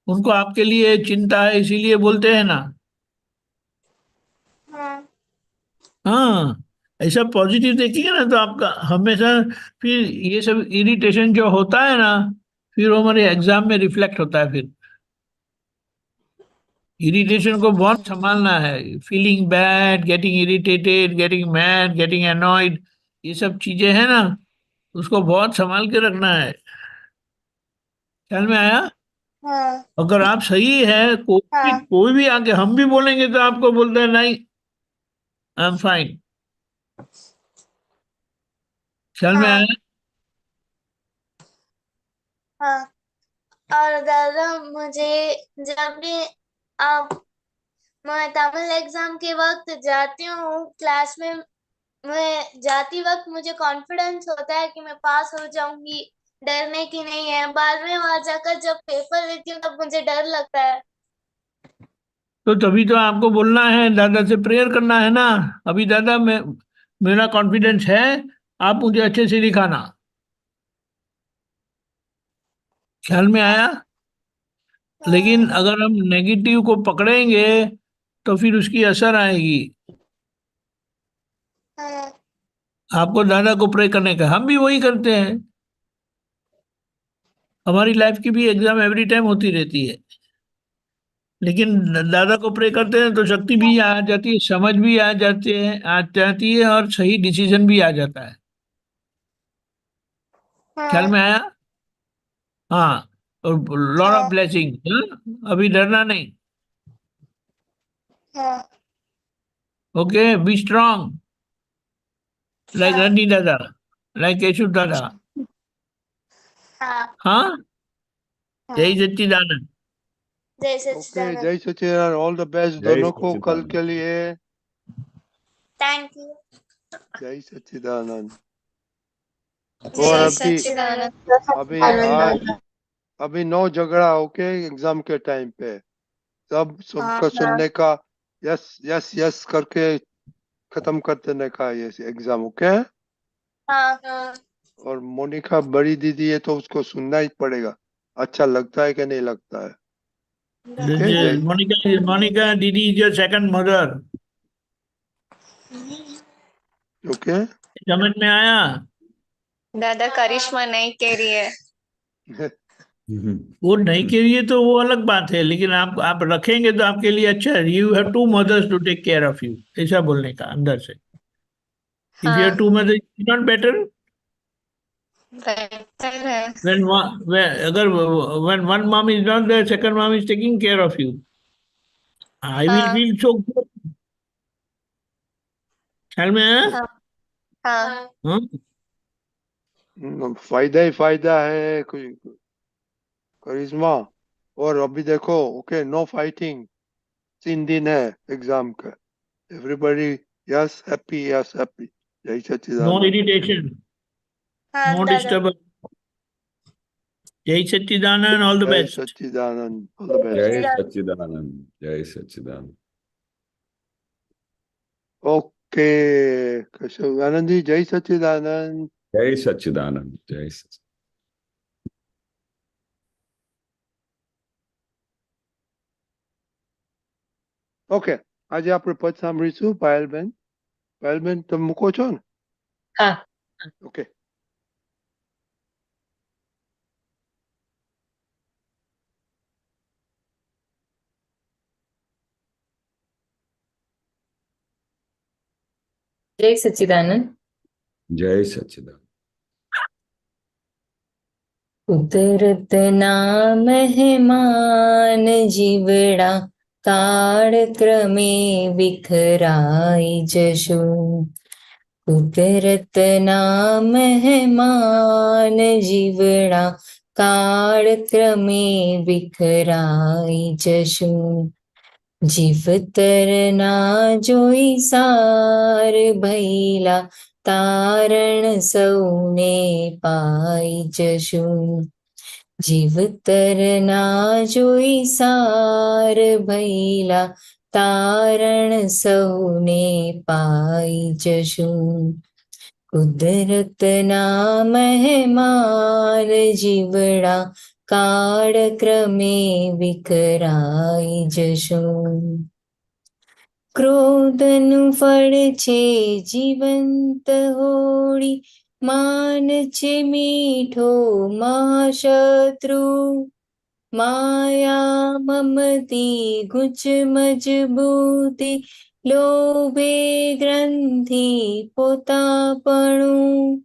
उनको आपके लिए चिंता है इसीलिए बोलते हैं ना। हाँ हाँ, ऐसा पॉजिटिव देखिए ना तो आपका हमेशा, फिर ये सब इरिटेशन जो होता है ना, फिर वो हमारे एग्जाम में रिफ्लेक्ट होता है। फिर इरिटेशन को बहुत संभालना है। Feeling bad, getting irritated, getting mad, getting annoyed, ये सब चीजें हैं ना, उसको बहुत संभाल के रखना है। ख्याल में आया? हाँ अगर आप सही है, हाँ कोई भी आके हम भी बोलेंगे तो आपको बोलते हैं नहीं, आई एम फाइन। ख्याल में आया? हाँ हाँ। और दादा मुझे जब भी आप मैं तमिल एग्जाम के वक्त जाती हूँ क्लास में, मैं जाती वक्त मुझे कॉन्फिडेंस होता है कि मैं पास हो जाऊंगी, डरने की नहीं है। बाद में वहां जाकर जब पेपर देती हूँ तब मुझे डर लगता है। तो तभी तो आपको बोलना है, दादा से प्रेयर करना है ना। अभी दादा मैं, मेरा कॉन्फिडेंस है, आप मुझे अच्छे से दिखाना। ख्याल में आया? लेकिन अगर हम नेगेटिव को पकड़ेंगे तो फिर उसकी असर आएगी। हाँ, आपको दादा को प्रे करने का, हम भी वही करते हैं। हमारी लाइफ की भी एग्जाम एवरी टाइम होती रहती है, लेकिन दादा को प्रे करते हैं तो शक्ति भी आ जाती है, समझ भी आ जाती है और सही डिसीजन भी आ जाता है। ख्याल हाँ, में आया? हाँ, और लॉट ऑफ हाँ, ब्लेसिंग। अभी डरना नहीं। हाँ, ओके, बी स्ट्रांग लाइक हाँ, रनी दादा, लाइक केशव दादा। हाँ। हाँ, जय हाँ। सच्चिदानंद। जय ओके, सच्चिदानंद। जय सचिदानंद, ऑल द बेस्ट जय दोनों को कल सच्चिदानंद। के लिए। Thank you. जय सच्चिदानंद। जय और जय अभी सच्चिदानंद। अभी आज अभी नो झगड़ा, ओके, एग्जाम के टाइम पे सब सबका सुनने का, यस यस यस करके खत्म कर देने का ये एग्जाम, ओके। हाँ, हाँ। और मोनिका बड़ी दीदी है तो उसको सुनना ही पड़ेगा, अच्छा लगता है कि नहीं लगता है। ओके, जय। मोनिका दीदी is your second mother. Okay. समझ में आया? दादा करिश्मा नहीं कह रही है। वो नहीं के लिए तो वो अलग बात है, लेकिन आप रखेंगे तो आपके लिए अच्छा है। You have two mothers to take care of you, ऐसा बोलने का अंदर से। इफ यू हैव हाँ, two mothers is not better. बेहतर है। अगर when one mom is not there, second mom is taking care of you, I will हाँ, feel so good. ख्याल में है? हाँ, हाँ, हाँ? फायदा ही फायदा है कोई करिश्मा। और अभी देखो, ओके, नो फाइटिंग, 3 दिन है एग्जाम का, everybody yes happy, yes happy. जय No सच्चिदानंद। irritation, हाँ no दादा। disturbance. Jai Satchidanand, all the जय best. Sachchidanand, all the best. जय सच्चिदानंद। जय सच्चिदानंद। ओके, केशव आनंद जी, जय सच्चिदानंद। जय सच्चिदानंद। जय सच्चिदानंद। ઓકે, આજે આપણે પદ સાંભળીશું પાયલબેન. પાયલબેન, તમે મૂકો છો ને? હા. ઓકે. जय सच्चिदानंद। जय सच्चिदानंद। कुदरत ना मेहमान जीवड़ा काળ ક્રમે વિખરાઈ જશું। कुदरत ना मेहमान जीवड़ा काળ ક્રમે વિખરાઈ જશું। जीवतर ना जोई सार भैला तारण सौने पाई जशुं। जीवतर ना जोई सार भैला तारण सौने पाई जशुं। कुदरत ना मेहमान जीवड़ा काળ ક્રમે વિખરાઈ જશું। ક્રોધનું ફળ છે જીવંત હોળી, માન છે મીઠો મહાશત્રુ। માયા મમતી ગુચ મજબૂતી, લોભે ગ્રંથિ પોતાપણું।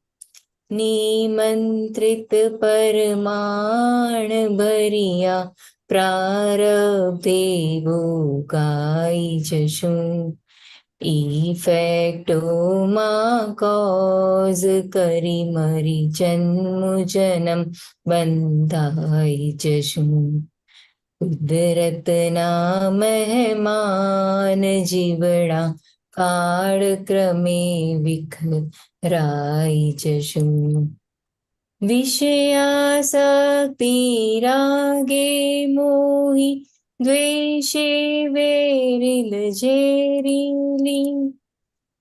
निमंत्रित परमाण भरिया प्रारब्धे भोगाई जशुं। इफेक्टो मा कॉज करी मरी जन्म जन्म बंधाई जशुं। कुदरत ना मेहमान जीवड़ा काળ ક્રમે વિખરાઈ જશું। विषयासक्ति रागे मोहि द्वेषे वेरिल झेरिली।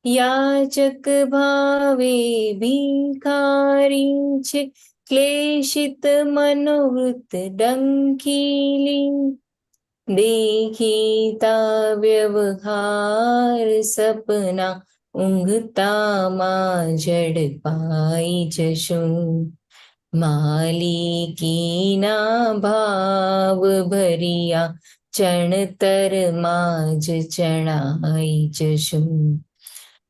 याचक भावे भिखारी छे क्लेशित मनोवृत्त डंकीली देखीता व्यवहार सपना ઊંઘતામાં ઝડપાઈ જશું માલિકીના ભાવ ભર્યા ચણતરમાં જ ચણાઈ જશું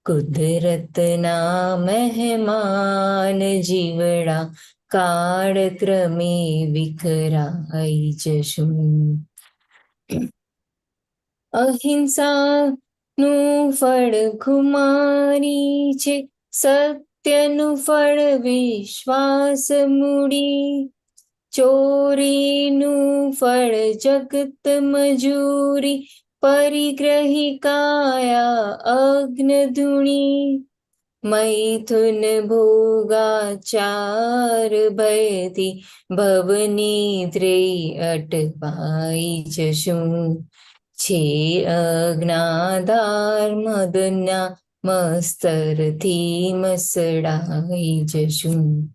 કુદરતના મહેમાન જીવડા કાળક્રમે વિખરાઈ જશું અહિંસાનું ફળ ખુમારી છે સત્યનું ફળ વિશ્વાસ મૂડી ચોરીનું ફળ જગત મજૂરી પરિગ્રહી કાયા અગ્નધૂણી મૈથુન ભોગાચાર ભયથી ભવનિદ્રય અટવાઈ જશું છે અજ્ઞાધાર મદના મસ્તરથી મસડાઈ જશું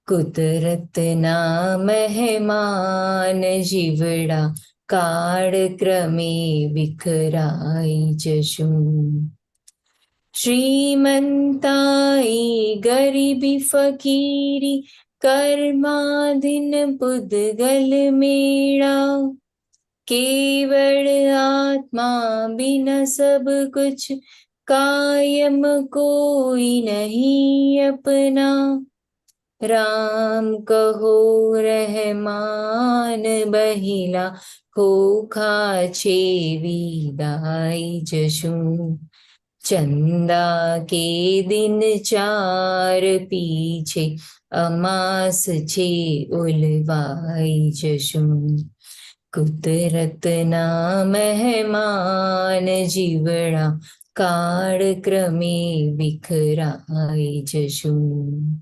કુદરતના મહેમાન જીવડા કાળક્રમે વિખરાઈ જશું શ્રીમંતાઈ ગરીબી ફકીરી કર્માધીન પુદગલ મેળા केवल आत्मा बिना सब कुछ कायम कोई नहीं अपना राम कहो रहमान बहिला खोखा छे विदाई जशुं चंदा के दिन चार पीछे अमास छे उलवाई जशुं કુદરતના મહેમાન જીવડા કાળક્રમે વિખરાઈ જશું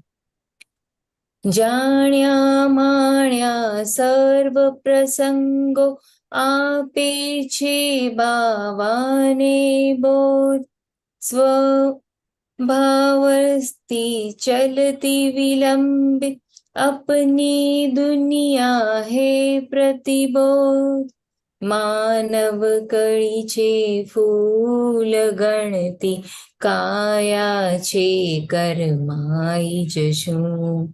જાણ્યા માણ્યા સર્વ પ્રસંગો આપે છે બાવાને બોધ સ્વભાવસ્તી ચલતી વિલંબિત अपनी दुनिया है प्रतिबोध मानव कड़ी छे फूल गणती काया छे करमाई जशुं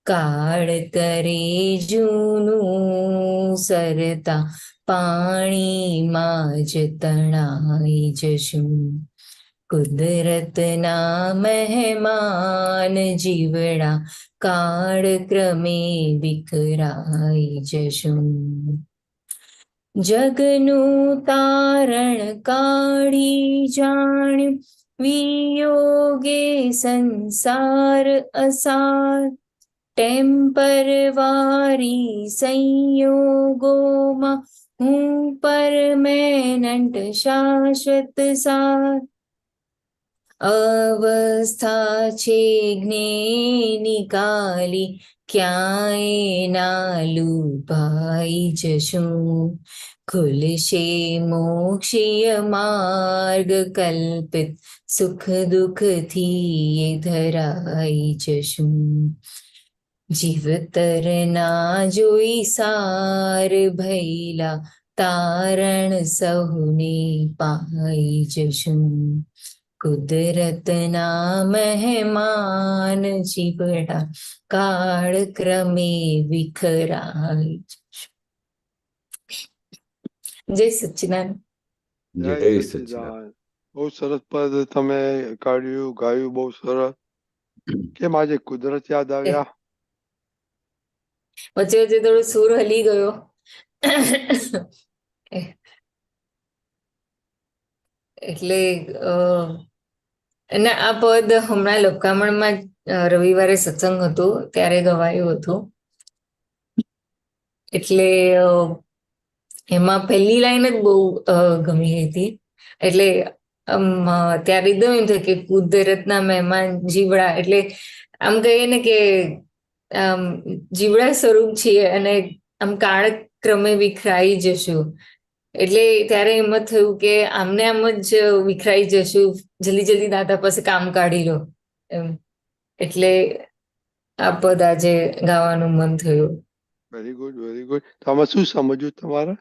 काळ करे जूનું સરતા પાણીમાં જ તણાઈ જશું કુદરતના મહેમાન જીવડા કાળક્રમે વિખરાઈ જશું જગનું તારણ કાઢી જાણ્યું વિયોગે સંસાર અસાર ટેમ્પરવારી સંયોગોમાં હું પરમેનન્ટ શાશ્વત સાર અવસ્થા છે જ્ઞેનિકાલી ક્યાંય ના લુભાઈ જશું ખુલશે મોક્ષીય માર્ગ કલ્પિત સુખ દુઃખથી ધરાઈ જશું જીવતરના જોઈ સાર ભૈલા તારણ સહુને પાઈ જશું કુદરતના મહેમાન જીવડા કાળક્રમે વિખરાઈ જશું જય સચ્ચિદાનંદ જય જય સચ્ચિદાનંદ સચ્ચિદાનંદ બહુ સરસ પદ તમે કાઢ્યું ગાયું બહુ સરસ કેમ આજે કુદરત યાદ આવ્યા વચ્ચે વચ્ચે થોડો સૂર હલી ગયો એટલે અને આ પદ હમણાં લપકામણમાં રવિવારે સત્સંગ હતો ત્યારે ગવાયું હતું એટલે એમાં પહેલી લાઈન જ બહુ ગમી હતી એટલે ત્યારે એકદમ એમ થાય કે કુદરતના મહેમાન જીવડા એટલે આમ કહીએ ને કે જીવડા સ્વરૂપ છીએ અને આમ કાળક્રમે વિખરાઈ જશું એટલે ત્યારે એમ જ થયું કે આમને આમ જ વિખરાઈ જશું જલ્દી જલ્દી દાદા પાસે કામ કાઢી લો એમ એટલે આ પદ આજે ગાવાનું મન થયું. Very good, very good. તો આમાં શું સમજ્યું તમારે?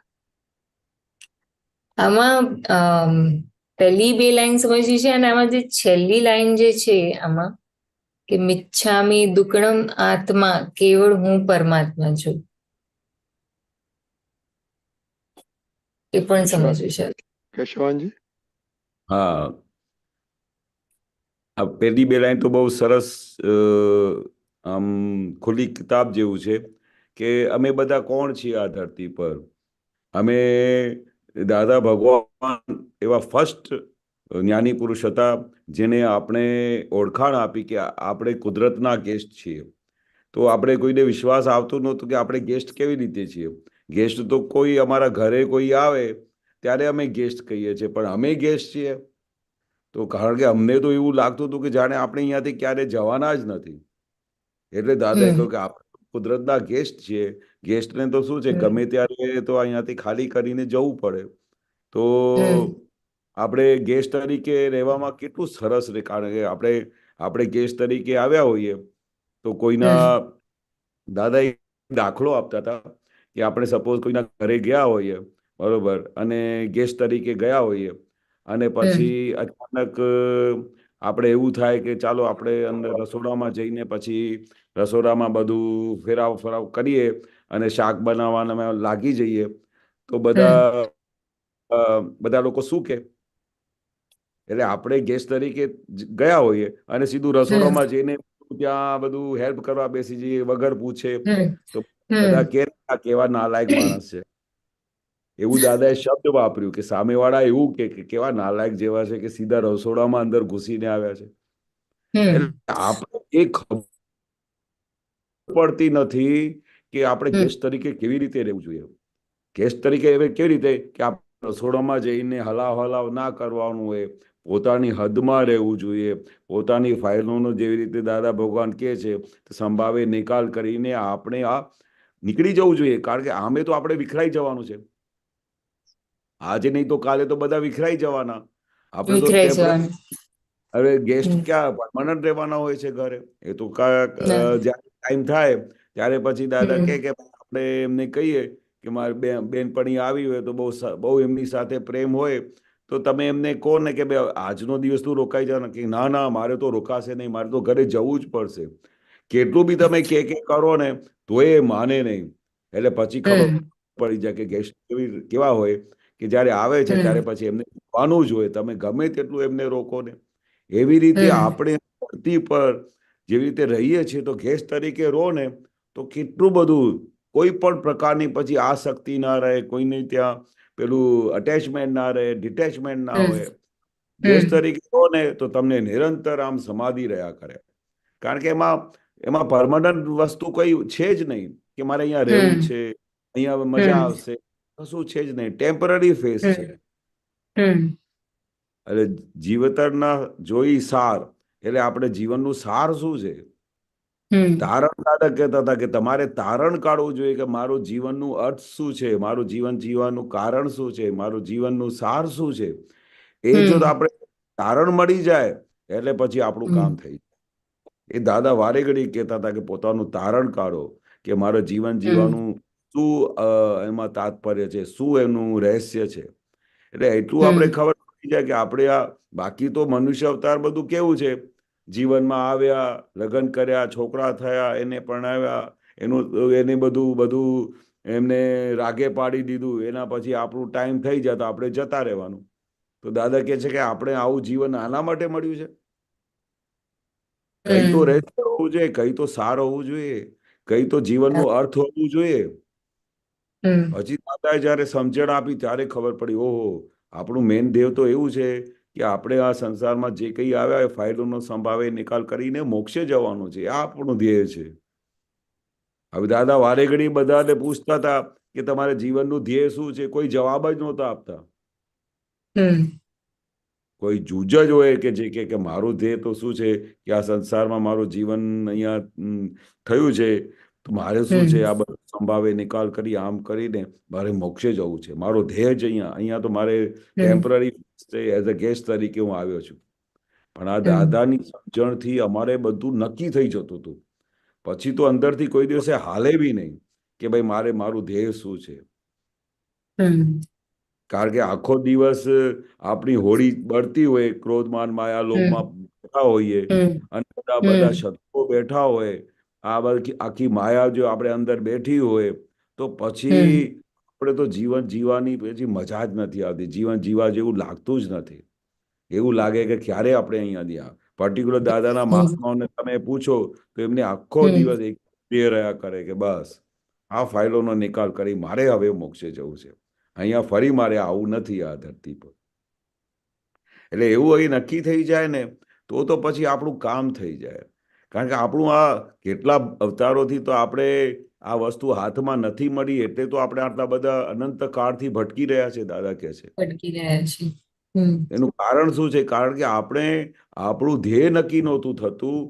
આમાં પહેલી બે લાઈન સમજી છે અને આમાં જે છેલ્લી લાઈન જે છે આમાં કે મિચ્છામી દુક્કડમ આત્મા કેવળ હું પરમાત્મા છું, એ પણ સમજવું છે. કેશવાનજી? હા, આ પહેલી બે લાઈન તો બહુ સરસ, આમ ખુલ્લી કિતાબ જેવું છે કે અમે બધા કોણ છીએ આ ધરતી પર. અમે દાદા ભગવાન એવા ફર્સ્ટ જ્ઞાની પુરુષ હતા જેને આપણે ઓળખાણ આપી કે આપણે કુદરતના ગેસ્ટ છીએ. તો આપણે કોઈને વિશ્વાસ આવતો નહોતો કે આપણે ગેસ્ટ કેવી રીતે છીએ. ગેસ્ટ તો કોઈ અમારા ઘરે કોઈ આવે ત્યારે અમે ગેસ્ટ કહીએ છીએ, પણ અમે ગેસ્ટ છીએ તો કારણ કે અમને તો એવું લાગતું હતું કે જાણે આપણે અહીંયાથી ક્યારે જવાના જ નથી. એટલે દાદાએ કહ્યું કે આપણે કુદરતના ગેસ્ટ છીએ. ગેસ્ટને તો શું છે, ગમે ત્યારે તો અહીંયાથી ખાલી કરીને જવું પડે. તો આપણે ગેસ્ટ તરીકે રહેવામાં કેટલું સરસ રહે, કારણ કે આપણે ગેસ્ટ તરીકે આવ્યા હોઈએ તો કોઈના દાદા એક દાખલો આપતા હતા કે આપણે સપોઝ કોઈના ઘરે ગયા હોઈએ, બરોબર, અને ગેસ્ટ તરીકે ગયા હોઈએ અને પછી અચાનક આપણે એવું થાય કે ચાલો આપણે અંદર રસોડામાં જઈને પછી રસોડામાં બધું ફેરાવ કરીએ અને શાક બનાવવાના લાગી જઈએ તો બધા લોકો શું કે, એટલે આપણે ગેસ્ટ તરીકે ગયા હોઈએ અને સીધું રસોડામાં જઈને ત્યાં બધું હેલ્પ કરવા બેસી જઈએ વગર પૂછે તો બધા કે આ કેવા નાલાયક માણસ છે. એવું દાદાએ શબ્દ વાપર્યું કે સામેવાળા એવું કે કેવા નાલાયક જેવા છે કે સીધા રસોડામાં અંદર ઘૂસીને આવ્યા છે. એટલે આપણે એ ખબર પડતી નથી કે આપણે ગેસ્ટ તરીકે કેવી રીતે રહેવું જોઈએ. ગેસ્ટ તરીકે કેવી રીતે કે આપણે રસોડામાં જઈને હલાવ ના કરવાનું હોય, પોતાની હદમાં રહેવું જોઈએ, પોતાની ફાઇલોનો જેવી રીતે દાદા ભગવાન કહે છે સંભાવે નિકાલ કરીને આપણે આ નીકળી જવું જોઈએ. કારણ કે આમે તો આપણે વિખરાઈ જવાનું છે. આજે નહીં તો કાલે તો બધા વિખરાઈ જવાના. આપણે તો હવે ગેસ્ટ ક્યાં પરમાનન્ટ રહેવાના હોય છે ઘરે. એ તો જ્યારે ટાઈમ થાય ત્યારે પછી દાદા કે આપણે એમને કહીએ કે મારી બેનપણી આવી હોય તો બહુ એમની સાથે પ્રેમ હોય તો તમે એમને કહો ને કે ભાઈ આજનો દિવસ તું રોકાઈ જાવ ને, કે ના મારે તો રોકાશે નહીં, મારે તો ઘરે જવું જ પડશે. કેટલું બી તમે કે કરો ને તો એ માને નહીં. એટલે પછી ખબર પડી જાય કે ગેસ્ટ કેવા હોય કે જ્યારે આવે છે ત્યારે પછી એમને જોવાનું જ હોય, તમે ગમે તેટલું એમને રોકો ને. એવી રીતે આપણે ધરતી પર જેવી રીતે રહીએ છીએ તો ગેસ્ટ તરીકે રહો ને તો કેટલું બધું કોઈ પણ પ્રકારની પછી આસક્તિ ના રહે, કોઈને ત્યાં પેલું અટેચમેન્ટ ના રહે, ડિટેચમેન્ટ ના હોય. ગેસ્ટ તરીકે રહો ને તો તમને નિરંતર આમ સમાધિ રહ્યા કરે. કારણ કે એમાં પરમાનન્ટ વસ્તુ કોઈ છે જ નહીં કે મારે અહીંયા રહેવું છે, અહીંયા મજા આવશે, કશું છે જ નહીં. ટેમ્પરરી ફેસ છે. એટલે જીવતરના જોઈ સાર, એટલે આપણે જીવનનું સાર શું છે, તારણ દાદા કહેતા હતા કે તમારે તારણ કાઢવું જોઈએ કે મારું જીવનનું અર્થ શું છે, મારું જીવન જીવવાનું કારણ શું છે, મારું જીવનનું સાર શું છે. એ જો આપણે તારણ મળી જાય એટલે પછી આપણું કામ થઈ જાય. એ દાદા વારે ઘડી કહેતા હતા કે પોતાનું તારણ કાઢો કે મારું જીવન જીવવાનું શું એમાં તાત્પર્ય છે, શું એનું રહસ્ય છે. એટલે એટલું આપણે ખબર પડી જાય કે આપણે આ બાકી તો મનુષ્ય અવતાર બધું કેવું છે, જીવનમાં આવ્યા, લગ્ન કર્યા, છોકરા થયા, એને પરણાવ્યા, એને બધું એમને રાગે પાડી દીધું, એના પછી આપણું ટાઈમ થઈ જાય તો આપણે જતા રહેવાનું. તો દાદા કહે છે કે આપણે આવું જીવન આના માટે મળ્યું છે. કઈ તો રહેશે હોવું જોઈએ, કઈ તો સાર હોવું જોઈએ, કઈ તો જીવનનો અર્થ હોવું જોઈએ. પછી દાદાએ જયારે સમજણ આપી ત્યારે ખબર પડી, ઓહો આપણું મેન ધ્યેય તો એવું છે કે આપણે આ સંસારમાં જે કંઈ આવ્યા એ ફાયદોનો સંભાવે નિકાલ કરીને મોક્ષે જવાનું છે. આ આપણું ધ્યેય છે. હવે દાદા વારે ઘડી બધાને પૂછતા હતા કે તમારે જીવનનું ધ્યેય શું છે, કોઈ જવાબ જ નહોતા આપતા. કોઈ જૂજ જ હોય કે જે કે મારું ધ્યેય તો શું છે કે આ સંસારમાં મારું જીવન અહીંયા થયું છે તો મારે શું છે, આ બધું સંભાવે નિકાલ કરી આમ કરીને મારે મોક્ષે જવું છે. મારો ધ્યેય જ અહીંયા તો મારે ટેમ્પરરી એઝ અ ગેસ્ટ તરીકે હું આવ્યો છું. પણ આ દાદાની સમજણથી અમારે બધું નક્કી થઈ જતું હતું. પછી તો અંદરથી કોઈ દિવસે હાલે બી નહીં કે ભાઈ મારે મારું ધ્યેય શું છે. કારણ કે આખો દિવસ આપણી હોળી બળતી હોય, ક્રોધમાન માયા લોભમાં બેઠા હોઈએ અને બધા શત્રુઓ બેઠા હોય, આ બધી આખી માયા જો આપણે અંદર બેઠી હોય તો પછી આપણે તો જીવન જીવવાની પછી મજા જ નથી આવતી. જીવન જીવા જેવું લાગતું જ નથી. એવું લાગે કે ક્યારે આપણે અહીંયાથી પર્ટિક્યુલર દાદાના મહાત્માઓને તમે પૂછો તો એમને આખો દિવસ એક રહ્યા કરે કે બસ આ ફાઇલોનો નિકાલ કરી મારે હવે મોક્ષે જવું છે, અહીંયા ફરી મારે આવું નથી આ ધરતી પર. એટલે એવું અહીં નક્કી થઈ જાય ને તો પછી આપણું કામ થઈ જાય. કારણ કે આપણું આ કેટલા અવતારોથી તો આપણે આ વસ્તુ હાથમાં નથી મળી એટલે તો આપણે આટલા બધા અનંત કાળથી ભટકી રહ્યા છે. દાદા કહે છે ભટકી રહ્યા છે. એનું કારણ શું છે? કારણ કે આપણે આપણું ધ્યેય નક્કી નહોતું થતું,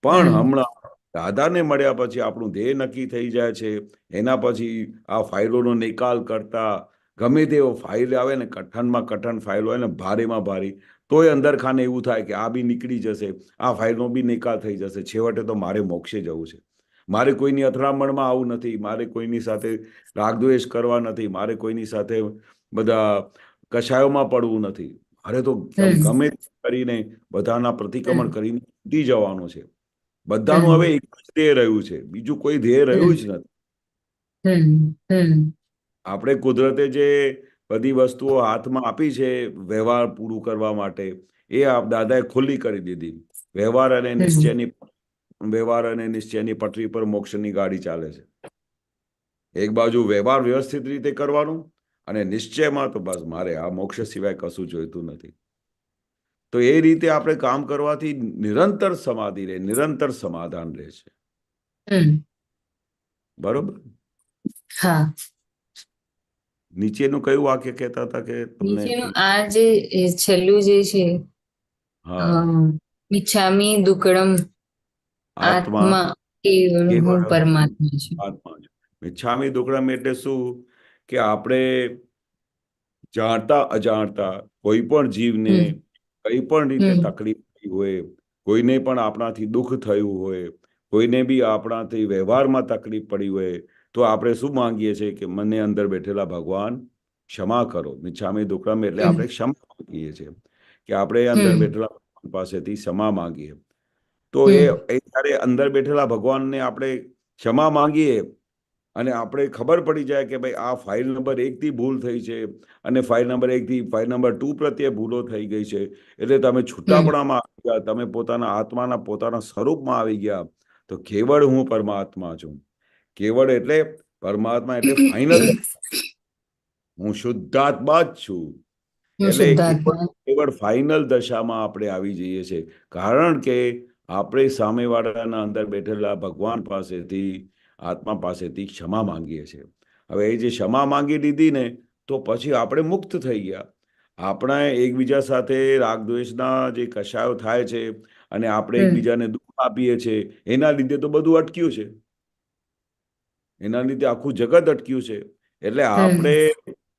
પણ હમણાં દાદાને મળ્યા પછી આપણું ધ્યેય નક્કી થઈ જાય છે. એના પછી આ ફાઇલોનો નિકાલ કરતા ગમે તેવો ફાઇલ આવે ને, કઠણમાં કઠણ ફાઇલ હોય ને, ભારેમાં ભારી, તોય અંદર ખાને એવું થાય કે આ બી નીકળી જશે, આ ફાઇલનો બી નિકાલ થઈ જશે. છેવટે તો મારે મોક્ષે જવું છે. મારે કોઈની અથડામણમાં આવું નથી, મારે કોઈની સાથે રાગદ્વેષ કરવા નથી, મારે કોઈની સાથે બધા કશાયોમાં પડવું નથી. મારે તો ગમે કરીને બધાના પ્રતિક્રમણ કરીને છૂટી જવાનું છે. બધાનું હવે એક જ ધ્યેય રહ્યું છે, બીજું કોઈ ધ્યેય રહ્યું જ નથી. આપણે કુદરતે જે બધી વસ્તુઓ હાથમાં આપી છે વ્યવહાર પૂરું કરવા માટે, એ દાદાએ ખુલ્લી કરી દીધી. વ્યવહાર અને નિશ્ચયની પટરી પર મોક્ષની ગાડી ચાલે છે. એક બાજુ વ્યવહાર વ્યવસ્થિત રીતે કરવાનું અને નિશ્ચયમાં તો બસ મારે આ મોક્ષ સિવાય કશું જોઈતું નથી. તો એ રીતે આપણે કામ કરવાથી નિરંતર સમાધિ રહે, નિરંતર સમાધાન રહે છે. બરોબર? હા. નીચેનું કયું વાક્ય કહેતા હતા કે તમને? આ જે છેલ્લું જે છે, મિચ્છામી દુક્કડમ, આત્મા કેવળ હું પરમાત્મા છું. આત્મા છું. મિચ્છામી દુક્કડમ એટલે શું? કે આપણે જાણતા અજાણતા કોઈ પણ જીવને કઈ પણ રીતે તકલીફ થઈ હોય, કોઈને પણ આપણાથી દુઃખ થયું હોય, કોઈને બી આપણાથી વ્યવહારમાં તકલીફ પડી હોય, તો આપણે શું માંગીએ છીએ કે મને અંદર બેઠેલા ભગવાન ક્ષમા કરો. મિચ્છામી દુક્કડમ એટલે આપણે ક્ષમા માંગીએ છીએ કે આપણે અંદર બેઠેલા ભગવાન પાસેથી ક્ષમા માંગીએ. તો એ જ્યારે અંદર બેઠેલા ભગવાનને આપણે ક્ષમા માંગીએ અને આપણે ખબર પડી જાય કે ભાઈ આ ફાઇલ નંબર 1 થી ભૂલ થઈ છે અને ફાઇલ નંબર 1 થી ફાઇલ નંબર 2 પ્રત્યે ભૂલો થઈ ગઈ છે, એટલે તમે છૂટાપણામાં આવી ગયા, તમે પોતાના આત્માના પોતાના સ્વરૂપમાં આવી ગયા, તો કેવળ હું પરમાત્મા છું. કેવળ એટલે પરમાત્મા એટલે ફાઇનલ, હું શુદ્ધાત્મા જ છું. એટલે કેવળ ફાઇનલ દશામાં આપણે આવી જઈએ છીએ, કારણ કે આપણે સામેવાળાના અંદર બેઠેલા ભગવાન પાસેથી, આત્મા પાસેથી ક્ષમા માંગીએ છીએ. હવે એ જે ક્ષમા માંગી લીધી ને, તો પછી આપણે મુક્ત થઈ ગયા. આપણે એકબીજા સાથે રાગદ્વેષના જે કશાયો થાય છે અને આપણે એકબીજાને દુઃખ આપીએ છીએ, એના લીધે તો બધું અટક્યું છે. એના લીધે આખું જગત અટક્યું છે. એટલે આપણે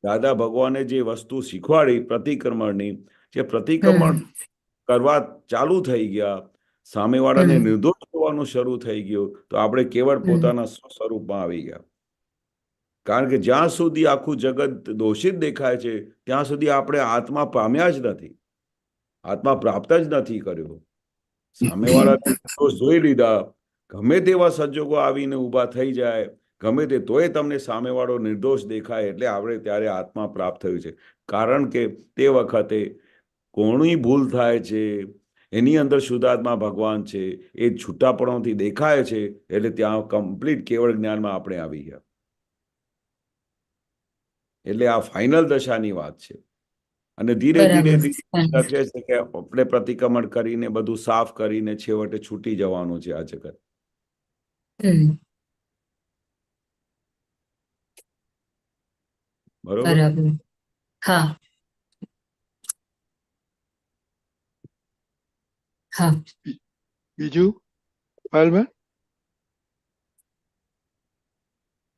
દાદા ભગવાને જે વસ્તુ શીખવાડી પ્રતિક્રમણની, જે પ્રતિક્રમણ કરવા ચાલુ થઈ ગયા, સામેવાળાને નિર્દોષ હોવાનું શરૂ થઈ ગયું, તો આપણે કેવળ પોતાના સ્વરૂપમાં આવી ગયા. કારણ કે જ્યાં સુધી આખું જગત દોષિત દેખાય છે, ત્યાં સુધી આપણે આત્મા પામ્યા જ નથી, આત્મા પ્રાપ્ત જ નથી કર્યો. સામેવાળા દોષ જોઈ લીધા, ગમે તેવા સંજોગો આવીને ઊભા થઈ જાય, ગમે તે, તોય તમને સામેવાળો નિર્દોષ દેખાય, એટલે આપણે ત્યારે આત્મા પ્રાપ્ત થયું છે. કારણ કે તે વખતે કોની ભૂલ થાય છે, એની અંદર શુદ્ધાત્મા ભગવાન છે, એ છૂટાપણોથી દેખાય છે, એટલે ત્યાં કમ્પ્લીટ કેવળ જ્ઞાનમાં આપણે આવી ગયા. એટલે આ ફાઇનલ દશાની વાત છે. અને ધીરે ધીરે ધીરે છે કે આપણે પ્રતિક્રમણ કરીને બધું સાફ કરીને છેવટે છૂટી જવાનું છે આ જગત. બરોબર? હા. હા. બીજું પાયલબેન?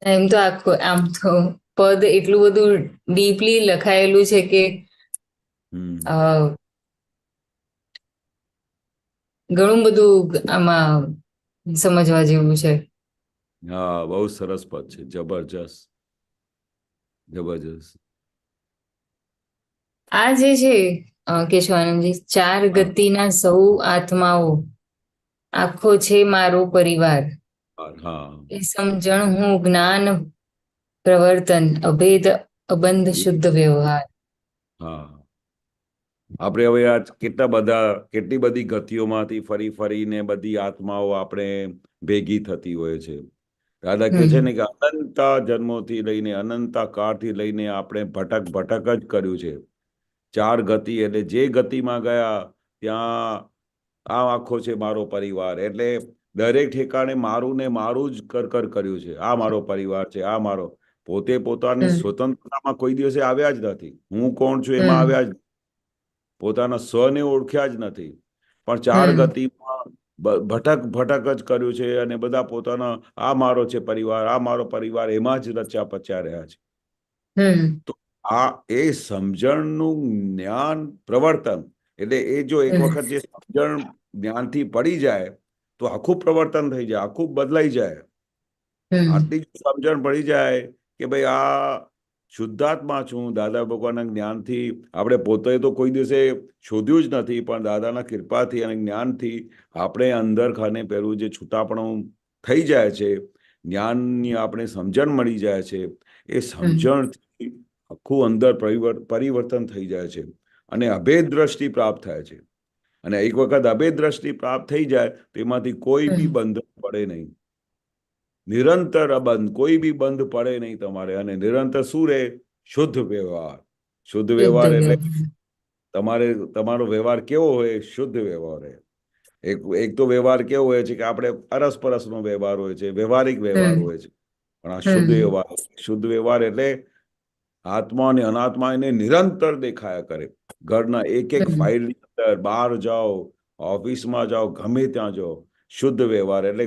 એમ તો આખું આમ તો પદ એટલું બધું ડીપલી લખાયેલું છે કે ઘણું બધું આમાં સમજવા જેવું છે. હા, બહુ સરસ પદ છે. જબરજસ્ત, જબરજસ્ત. આ જે છે કેશવાનંદજી, 4 હા, ગતિના સૌ આત્માઓ, આખો છે મારો પરિવાર, હા. એ સમજણ હું જ્ઞાન પ્રવર્તન, અભેદ અબંધ શુદ્ધ વ્યવહાર. હા, આપણે હવે આ કેટલી બધી ગતિઓમાંથી ફરી ફરીને બધી આત્માઓ આપણે ભેગી થતી હોય છે. દાદા કહે છે ને કે અનંતા જન્મોથી લઈને અનંતા કાળથી લઈને આપણે ભટક ભટક જ કર્યું છે. 4 ગતિ એટલે જે ગતિમાં ગયા ત્યાં આ આખો છે મારો પરિવાર, એટલે દરેક ઠેકાણે મારું ને મારું જ કર કર્યું છે. આ મારો પરિવાર છે, આ મારો. પોતે પોતાની સ્વતંત્રતામાં કોઈ દિવસે આવ્યા જ નથી. હું કોણ છું એમાં આવ્યા જ નથી. પોતાના સ્વને ઓળખ્યા જ નથી. પણ 4 ગતિમાં ભટક ભટક જ કર્યું છે, અને બધા પોતાના આ મારો છે પરિવાર, આ મારો પરિવાર, એમાં જ રચ્યા પચ્યા રહ્યા છે. તો આ એ સમજણનું જ્ઞાન પ્રવર્તન, એટલે એ જો એક વખત જે સમજણ જ્ઞાનથી પડી જાય તો આખું પ્રવર્તન થઈ જાય, આખું બદલાઈ જાય. આટલી જ સમજણ પડી જાય કે ભાઈ આ શુદ્ધાત્મા છું. દાદા ભગવાનના જ્ઞાનથી આપણે પોતે તો કોઈ દિવસે શોધ્યું જ નથી, પણ દાદાના કૃપાથી અને જ્ઞાનથી આપણે અંદર ખાને પહેલું જે છૂટાપણું થઈ જાય છે, જ્ઞાનની આપણે સમજણ મળી જાય છે, એ સમજણથી આખું અંદર પરિવર્તન થઈ જાય છે અને અભેદ દ્રષ્ટિ પ્રાપ્ત થાય છે. અને એક વખત અભેદ દ્રષ્ટિ પ્રાપ્ત થઈ જાય તો એમાંથી કોઈ બી બંધન પડે નહીં. નિરંતર અબંધ, કોઈ બી બંધ પડે નહીં તમારે. અને નિરંતર શું રહે? શુદ્ધ વ્યવહાર. શુદ્ધ વ્યવહાર એટલે તમારો વ્યવહાર કેવો હોય? શુદ્ધ વ્યવહાર હોય. એક તો વ્યવહાર કેવો હોય છે કે આપણે અરસપરસનો વ્યવહાર હોય છે, વ્યવહારિક વ્યવહાર હોય છે. પણ આ શુદ્ધ વ્યવહાર એટલે આત્મા અને અનાત્મા એને નિરંતર દેખાયા કરે. ઘરના એક ફાઇલની અંદર, બહાર જાઓ, ઓફિસમાં જાઓ, ગમે ત્યાં જાઓ, શુદ્ધ વ્યવહાર એટલે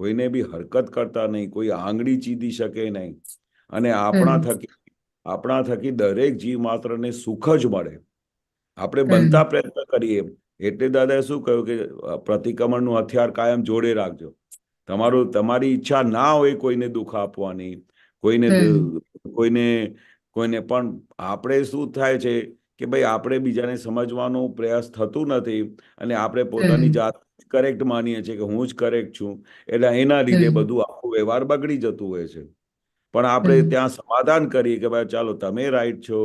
કોઈને બી હરકત કરતા નહીં, કોઈ આંગળી ચીધી શકે નહીં. અને આપણા થકી દરેક જીવ માત્રને સુખ જ મળે. આપણે બનતા પ્રયત્ન કરીએ. એટલે દાદાએ શું કહ્યું કે પ્રતિક્રમણનું હથિયાર કાયમ જોડે રાખજો. તમારી ઈચ્છા ના હોય કોઈને દુઃખ આપવાની, કોઈને પણ આપણે શું થાય છે કે ભાઈ આપણે બીજાને સમજવાનો પ્રયાસ થતું નથી, અને આપણે પોતાની જાત કરેક્ટ માનીએ છીએ કે હું જ કરેક્ટ છું. એટલે એના લીધે બધું આખું વ્યવહાર બગડી જતું હોય છે. પણ આપણે ત્યાં સમાધાન કરીએ કે ભાઈ ચાલો, તમે રાઈટ છો,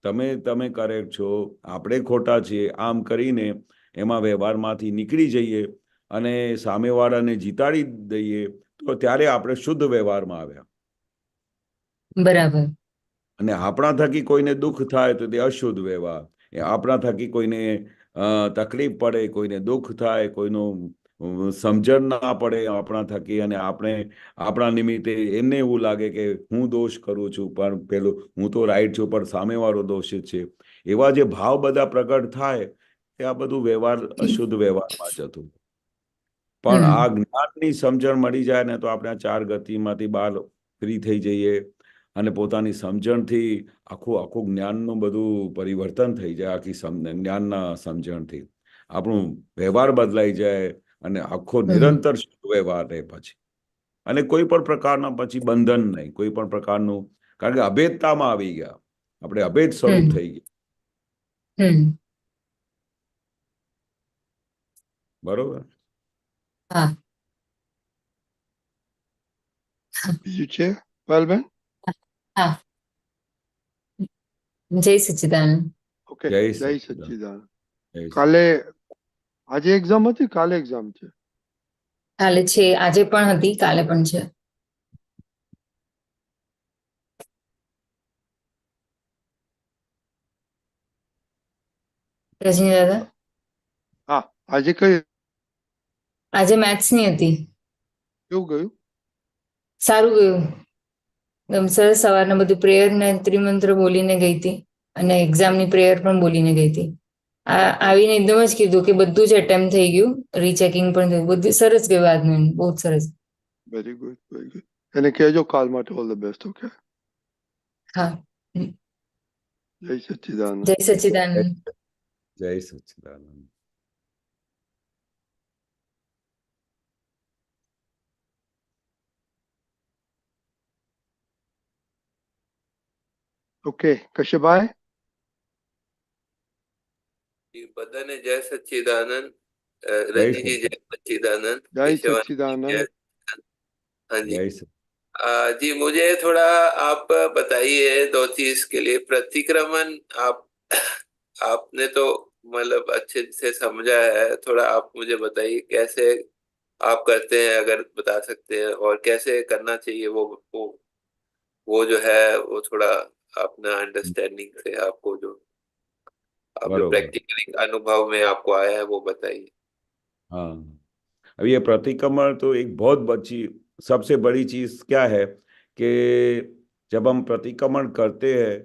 તમે કરેક્ટ છો, આપણે ખોટા છીએ, આમ કરીને એમાં વ્યવહારમાંથી નીકળી જઈએ અને સામેવાળાને જીતાડી દઈએ, તો ત્યારે આપણે શુદ્ધ વ્યવહારમાં આવ્યા. બરાબર. અને આપણા થકી કોઈને દુઃખ થાય તો તે અશુદ્ધ વ્યવહાર. આપણા થકી કોઈને તકલીફ પડે, કોઈને દુઃખ થાય, કોઈનું સમજણ ના પડે આપણા થકી, અને આપણા નિમિત્તે એને એવું લાગે કે હું દોષ કરું છું, પણ પેલું હું તો રાઈટ છું, પણ સામેવાળો દોષિત છે. એવા જે ભાવ બધા પ્રગટ થાય, એ આ બધું વ્યવહાર અશુદ્ધ વ્યવહારમાં જતું. પણ આ જ્ઞાનની સમજણ મળી જાય ને તો આપણે આ 4 ગતિમાંથી બહાર ફ્રી થઈ જઈએ, અને પોતાની સમજણથી આખું જ્ઞાનનું બધું પરિવર્તન થઈ જાય. આખી જ્ઞાનના સમજણથી આપણું વ્યવહાર બદલાઈ જાય, અને આખો નિરંતર વ્યવહાર રહે પછી. અને કોઈ પણ પ્રકારના પછી બંધન નહીં, કોઈ પણ પ્રકારનું, કારણ કે અભેદતામાં આવી ગયા, આપણે અભેદ સ્વરૂપ થઈ ગયા. બરોબર. હા. બીજું છે પાયલબેન? હા. જય સચ્ચિદાનંદ. ઓકે, જય જય સચ્ચિદાનંદ. સચ્ચિદાનંદ. જય કાલે આજે એક્ઝામ હતી? કાલે એક્ઝામ છે? કાલે છે, આજે પણ હતી, કાલે પણ છે. રજની દાદા, હા, આજે કઈ? આજે મેથ્સની હતી. કેવું ગયું? સારું ગયું. એકદમ સરસ. સવારના બધું પ્રેયર ને ત્રિમંત્ર બોલીને ગઈ હતી, અને એક્ઝામની પ્રેયર પણ બોલીને ગઈ હતી. આવીને એકદમ જ કીધું કે બધું જ એટેમ્પ થઈ ગયું, રીચેકિંગ પણ થયું, બધું સરસ ગયું આજનું. બહુ સરસ. Very good, very good. એને કહેજો કાલ માટે ઓલ ધ બેસ્ટ. ઓકે, હા. જય સચ્ચિદાનંદ. જય સચ્ચિદાનંદ. જય સચ્ચિદાનંદ. ओके, कश्यपाय। जी, बदन जय सच्चिदानंद। जय रजनी जी जय सच्चिदानंद। जय केशवानंद जी जय। सच्चिदानंद। हाँ जी। जय सच्चिदानंद। जी, मुझे थोड़ा आप बताइए दो चीज के लिए प्रतिक्रमण। आप आपने तो मतलब अच्छे से समझा है, थोड़ा आप मुझे बताइए कैसे आप करते हैं, अगर बता सकते हैं, और कैसे करना चाहिए वो जो है वो थोड़ा अपना अंडरस्टैंडिंग से आपको जो बरोबर। प्रैक्टिकली अनुभव में आपको आया है वो बताइए। हाँ, अब ये प्रतिक्रमण तो एक बहुत बच्ची सबसे बड़ी चीज क्या है कि जब हम प्रतिक्रमण करते हैं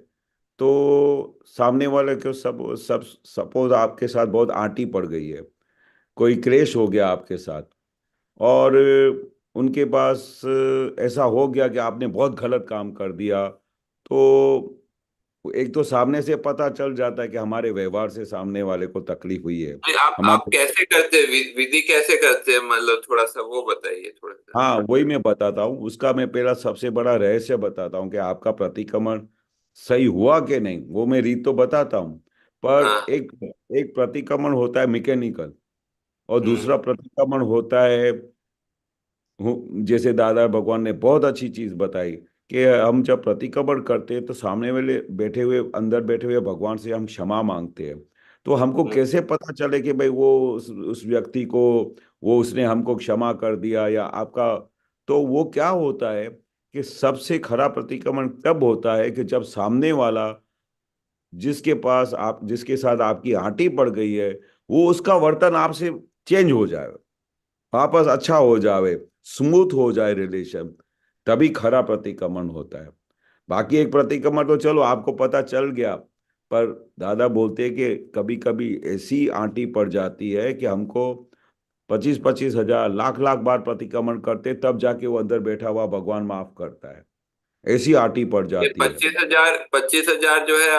तो सामने वाले को सब सपोज आपके साथ बहुत आंटी पड़ गई है, कोई क्लेश हो गया आपके साथ, और उनके पास ऐसा हो गया कि आपने बहुत गलत काम कर दिया, तो एक तो सामने से पता चल जाता है कि हमारे व्यवहार से सामने वाले को तकलीफ हुई है। नहीं, आप हमारे कैसे करते हैं, विधि कैसे करते हैं, मतलब थोड़ा सा वो बताइए थोड़ा सा। हाँ, वही मैं बताता हूँ, उसका मैं पहला सबसे बड़ा रहस्य बताता हूँ कि आपका प्रतिक्रमण सही हुआ कि नहीं, वो मैं रीत तो बताता हूँ। पर हाँ। एक एक प्रतिक्रमण होता है मैकेनिकल, और हम्म। दूसरा प्रतिक्रमण होता है जैसे दादा भगवान ने बहुत अच्छी चीज बताई कि हम जब प्रतिक्रमण करते हैं तो सामने वाले बैठे हुए, अंदर बैठे हुए भगवान से हम क्षमा मांगते हैं। तो हमको हम्म। कैसे पता चले कि भाई वो उस व्यक्ति को, वो उसने हमको क्षमा कर दिया या आपका। तो वो क्या होता है कि सबसे खरा प्रतिक्रमण तब होता है कि जब सामने वाला, जिसके साथ आपकी आंटी पड़ गई है, वो उसका वर्तन आपसे चेंज हो जाए, वापस अच्छा हो जाए, स्मूथ हो जाए रिलेशन, तभी खरा प्रतिक्रमण होता है। बाकी एक प्रतिक्रमण तो चलो आपको पता चल गया, पर दादा बोलते हैं कि कभी कभी ऐसी आंटी पड़ जाती है कि हमको 25-25 हजार, लाख लाख बार प्रतिक्रमण करते तब जाके वो अंदर बैठा हुआ भगवान माफ करता है, ऐसी आंटी पड़ ये जाती है। 25,000 जो है,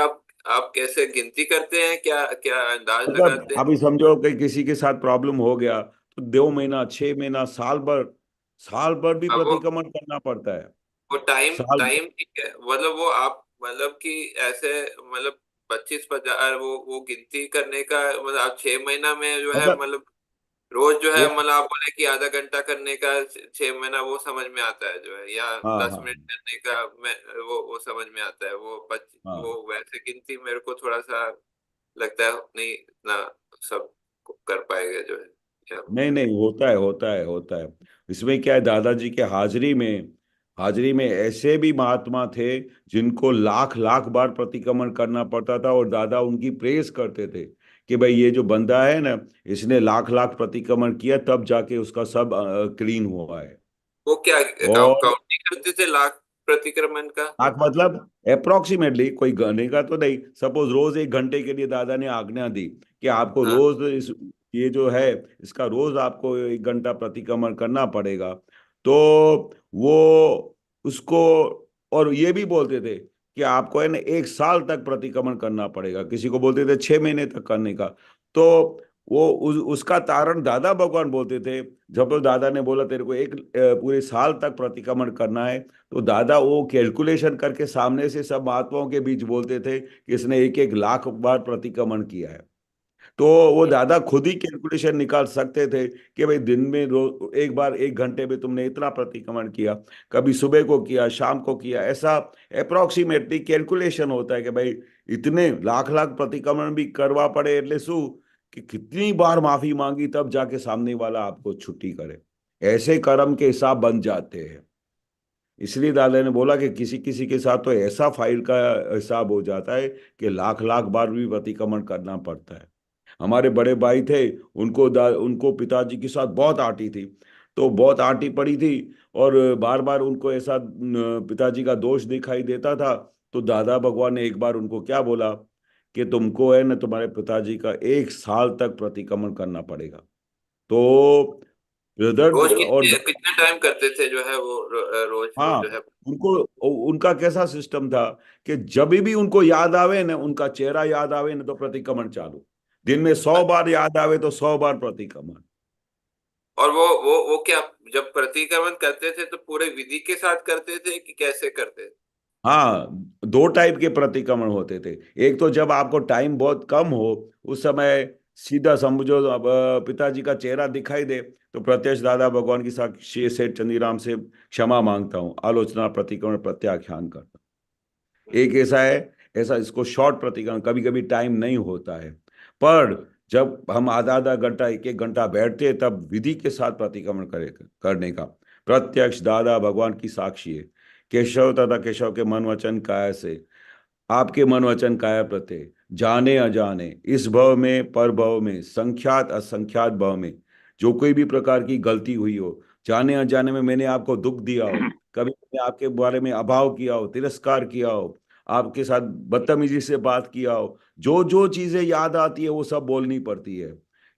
आप कैसे गिनती करते हैं, क्या क्या अंदाज मतलब लगाते हैं? अभी समझो कि किसी के साथ प्रॉब्लम हो गया तो 2 महीना, 6 महीना, साल भर भी अब प्रतिक्रमण करना पड़ता है। वो टाइम साल टाइम ठीक है, मतलब वो आप मतलब कि ऐसे मतलब 25,000 वो गिनती करने का मतलब आप 6 महीना में जो है, मतलब मतलब रोज जो है, वो, मतलब आप बोले कि आधा घंटा करने का 6 महीना वो समझ में आता है जो है, या हाँ 10 मिनट हाँ करने का मैं वो समझ में आता है, वो हाँ, वैसे गिनती मेरे को थोड़ा सा लगता है नहीं इतना सब कर पाएगा जो है क्या। नहीं नहीं, होता है होता है होता है। इसमें क्या है, दादाजी के हाजिरी में ऐसे भी महात्मा थे जिनको लाख लाख बार प्रतिक्रमण करना पड़ता था, और दादा उनकी प्रेस करते थे कि भाई ये जो बंदा है ना, इसने लाख लाख प्रतिक्रमण किया तब जाके उसका सब क्लीन हुआ है। वो क्या और काउंटिंग करते थे लाख प्रतिक्रमण का? लाख मतलब अप्रोक्सीमेटली, कोई गने का तो नहीं, सपोज रोज 1 घंटे के लिए दादा ने आज्ञा दी कि आपको हाँ। रोज ये जो है, इसका रोज आपको 1 घंटा प्रतिक्रमण करना पड़ेगा। तो वो उसको, और ये भी बोलते थे कि आपको है ना 1 साल तक प्रतिक्रमण करना पड़ेगा, किसी को बोलते थे 6 महीने तक करने का। तो वो उसका तारण दादा भगवान बोलते थे। जब तो दादा ने बोला तेरे को एक पूरे साल तक प्रतिक्रमण करना है, तो दादा वो कैलकुलेशन करके सामने से सब महात्माओं के बीच बोलते थे कि इसने 1-1 लाख बार प्रतिक्रमण किया है। तो वो दादा खुद ही कैलकुलेशन निकाल सकते थे कि भाई दिन में एक बार 1 घंटे में तुमने इतना प्रतिक्रमण किया, कभी सुबह को किया, शाम को किया, ऐसा अप्रोक्सीमेटली कैलकुलेशन होता है कि भाई इतने लाख लाख प्रतिक्रमण भी करवा पड़े એટલે શું कि कितनी बार माफी मांगी तब जाके सामने वाला आपको छुट्टी करे। ऐसे कर्म के हिसाब बन जाते हैं। इसलिए दादा ने बोला कि किसी किसी के साथ तो ऐसा फाइल का हिसाब हो जाता है कि लाख लाख बार भी प्रतिक्रमण करना पड़ता है। हमारे बड़े भाई थे, उनको पिताजी के साथ बहुत आटी थी, तो बहुत आटी पड़ी थी, और बार बार उनको ऐसा पिताजी का दोष दिखाई देता था। तो दादा भगवान ने एक बार उनको क्या बोला कि तुमको है ना तुम्हारे पिताजी का 1 साल तक प्रतिक्रमण करना पड़ेगा। तो रोज ब्रदर और कितने कितने टाइम करते थे जो है वो रोज वो हाँ, जो है? उनको उनका कैसा सिस्टम था कि जब भी उनको याद आवे ना, उनका चेहरा याद आवे ना, तो प्रतिक्रमण चालू। दिन में 100 बार याद आवे तो 100 बार प्रतिक्रमण। और वो क्या, जब प्रतिक्रमण करते थे तो पूरे विधि के साथ करते थे कि कैसे करते थे? हाँ, दो टाइप के प्रतिक्रमण होते थे। एक तो जब आपको टाइम बहुत कम हो, उस समय सीधा समझो, अब पिताजी का चेहरा दिखाई दे तो प्रत्यक्ष दादा भगवान की साक्षी सेठ चंदीराम से क्षमा मांगता हूँ, आलोचना प्रतिक्रमण प्रत्याख्यान करता हूँ। एक ऐसा है, ऐसा इसको शॉर्ट प्रतिक्रमण, कभी कभी टाइम नहीं होता है, पर जब हम आधा आधा घंटा एक एक घंटा बैठते हैं तब विधि के साथ प्रतिक्रमण करने का। प्रत्यक्ष दादा भगवान की साक्षी है, केशव तथा केशव के मन वचन काया से, आपके मन वचन काया प्रत्यय, जाने अजाने, इस भव में पर भव में, संख्यात असंख्यात भव में, जो कोई भी प्रकार की गलती हुई हो, जाने अनजाने में मैंने आपको दुख दिया हो, कभी मैंने आपके बारे में अभाव किया हो, तिरस्कार किया हो, आपके साथ बदतमीजी से बात किया हो, जो जो चीजें याद आती है वो सब बोलनी पड़ती है,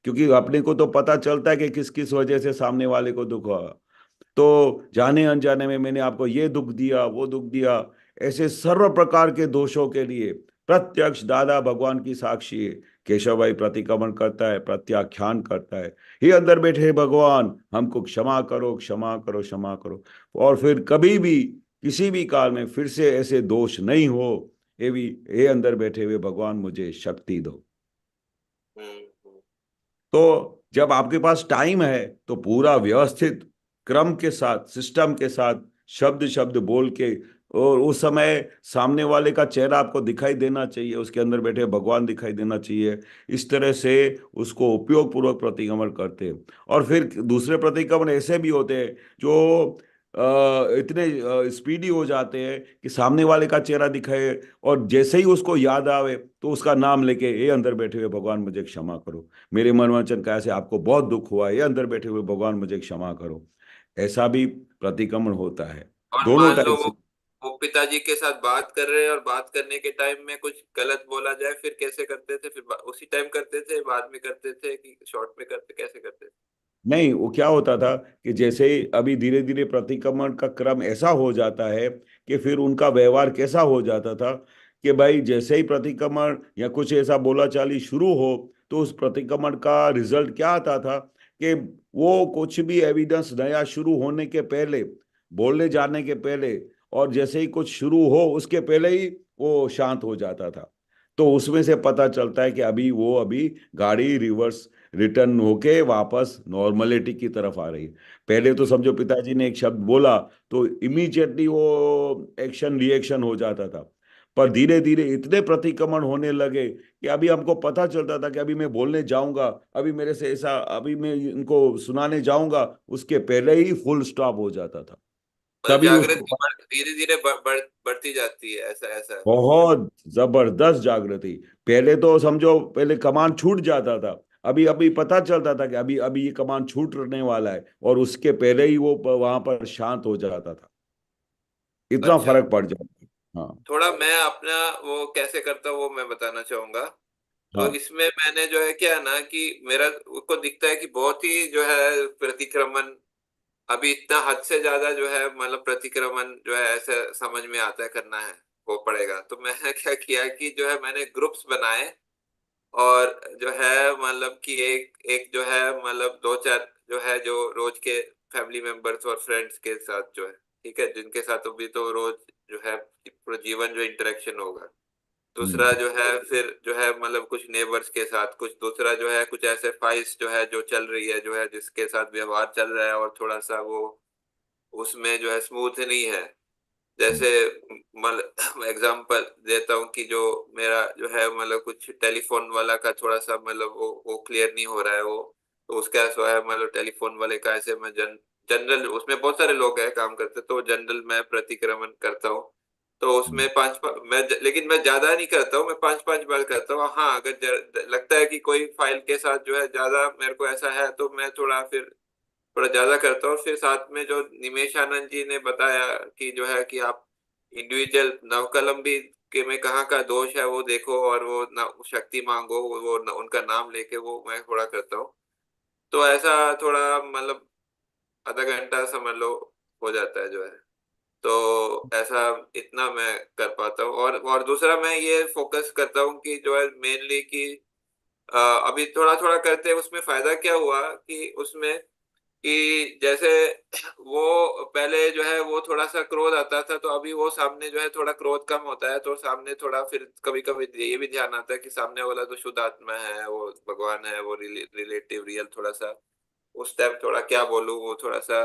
क्योंकि अपने को तो पता चलता है कि किस किस वजह से सामने वाले को दुख हुआ। तो जाने अनजाने में मैंने आपको ये दुख दिया, वो दुख दिया, ऐसे सर्व प्रकार के दोषों के लिए प्रत्यक्ष दादा भगवान की साक्षी है, केशव भाई प्रतिक्रमण करता है, प्रत्याख्यान करता है, हे अंदर बैठे भगवान, हमको क्षमा करो, क्षमा करो, क्षमा करो, और फिर कभी भी किसी भी काल में फिर से ऐसे दोष नहीं हो, ये भी, हे अंदर बैठे हुए भगवान मुझे शक्ति दो। तो जब आपके पास टाइम है तो पूरा व्यवस्थित क्रम के साथ, सिस्टम के साथ, शब्द शब्द बोल के, और उस समय सामने वाले का चेहरा आपको दिखाई देना चाहिए, उसके अंदर बैठे भगवान दिखाई देना चाहिए, इस तरह से उसको उपयोग पूर्वक प्रतिक्रमण करते हैं। और फिर दूसरे प्रतिक्रमण ऐसे भी होते हैं जो इतने स्पीडी हो जाते हैं कि सामने वाले का चेहरा दिखाए और जैसे ही उसको याद आवे तो उसका नाम लेके, ये अंदर बैठे हुए भगवान मुझे क्षमा करो, मेरे मन वचन काया से आपको बहुत दुख हुआ है, ये अंदर बैठे हुए भगवान मुझे क्षमा करो, ऐसा भी प्रतिक्रमण होता है। और दोनों मान लो टाइप से। वो पिताजी के साथ बात कर रहे हैं और बात करने के टाइम में कुछ गलत बोला जाए, फिर कैसे करते थे? फिर उसी टाइम करते थे, बाद में करते थे, कि शॉर्ट में करते, कैसे करते थे? नहीं, वो क्या होता था कि जैसे ही अभी धीरे धीरे प्रतिक्रमण का क्रम ऐसा हो जाता है कि फिर उनका व्यवहार कैसा हो जाता था कि भाई जैसे ही प्रतिक्रमण या कुछ ऐसा बोला चाली शुरू हो तो उस प्रतिक्रमण का रिजल्ट क्या आता था कि वो कुछ भी एविडेंस नया शुरू होने के पहले, बोलने जाने के पहले, और जैसे ही कुछ शुरू हो उसके पहले ही वो शांत हो जाता था। तो उसमें से पता चलता है कि अभी गाड़ी रिवर्स रिटर्न होके वापस नॉर्मलिटी की तरफ आ रही है। पहले तो समझो पिताजी ने एक शब्द बोला तो इमीडिएटली वो एक्शन रिएक्शन हो जाता था, पर धीरे धीरे इतने प्रतिक्रमण होने लगे कि अभी हमको पता चलता था कि अभी मैं बोलने जाऊंगा, अभी मेरे से ऐसा, अभी मैं इनको सुनाने जाऊंगा, उसके पहले ही फुल स्टॉप हो जाता था। मतलब तभी जागृति उसको धीरे धीरे बढ़ती जाती है, ऐसा ऐसा। बहुत जबरदस्त जागृति। पहले तो समझो पहले कमान छूट जाता था, अभी अभी पता चलता था कि अभी अभी ये कमान छूटने वाला है, और उसके पहले ही वो वहां पर शांत हो जाता था, इतना अच्छा, फर्क पड़ जाता है। हाँ। थोड़ा मैं अपना वो कैसे करता हूँ वो मैं बताना चाहूंगा। तो हाँ। इसमें मैंने जो है क्या है ना, कि मेरा को दिखता है कि बहुत ही जो है प्रतिक्रमण अभी इतना हद से ज्यादा जो है, मतलब प्रतिक्रमण जो है ऐसे समझ में आता है करना है वो पड़ेगा। तो मैंने क्या किया कि जो है मैंने ग्रुप्स बनाए, और जो है मतलब कि एक एक जो है मतलब दो चार जो है जो रोज के फैमिली मेंबर्स और फ्रेंड्स के साथ जो है, ठीक है, जिनके साथ अभी तो रोज जो है पूरा जीवन जो इंटरेक्शन होगा। दूसरा हम्म। जो है फिर जो है मतलब कुछ नेबर्स के साथ, कुछ दूसरा जो है कुछ ऐसे फाइल्स जो है जो चल रही है, जो है जिसके साथ व्यवहार चल रहा है और थोड़ा सा वो उसमें जो है स्मूथ नहीं है। जैसे मतलब एग्जांपल देता हूँ कि जो मेरा जो है मतलब कुछ टेलीफोन वाला का थोड़ा सा मतलब वो क्लियर नहीं हो रहा है वो, तो उसका ऐसा है मतलब टेलीफोन वाले का ऐसे मैं जनरल, उसमें बहुत सारे लोग हैं काम करते, तो जनरल मैं प्रतिक्रमण करता हूँ। तो उसमें लेकिन मैं ज्यादा नहीं करता हूँ, मैं 5-5 बार करता हूँ। हाँ, अगर लगता है कि कोई फाइल के साथ जो है ज्यादा मेरे को ऐसा है तो मैं थोड़ा ज्यादा करता हूँ। फिर साथ में जो निमेश आनंद जी ने बताया कि जो है कि आप इंडिविजुअल नवकलम भी के में कहाँ का दोष है वो देखो, और वो शक्ति मांगो, वो उनका नाम लेके वो मैं थोड़ा करता हूँ। तो ऐसा थोड़ा मतलब आधा घंटा समझ लो हो जाता है जो है। तो ऐसा इतना मैं कर पाता हूँ। और दूसरा मैं ये फोकस करता हूँ कि जो है मेनली कि अभी थोड़ा थोड़ा करते हैं, उसमें फायदा क्या हुआ कि उसमें कि जैसे वो पहले जो है वो थोड़ा सा क्रोध आता था, तो अभी वो सामने जो है थोड़ा क्रोध कम होता है, तो सामने थोड़ा फिर कभी कभी ये भी ध्यान आता है कि सामने वाला तो शुद्ध आत्मा है, वो भगवान है, वो रिलेटिव रियल थोड़ा सा उस टाइम थोड़ा क्या बोलूं, वो थोड़ा सा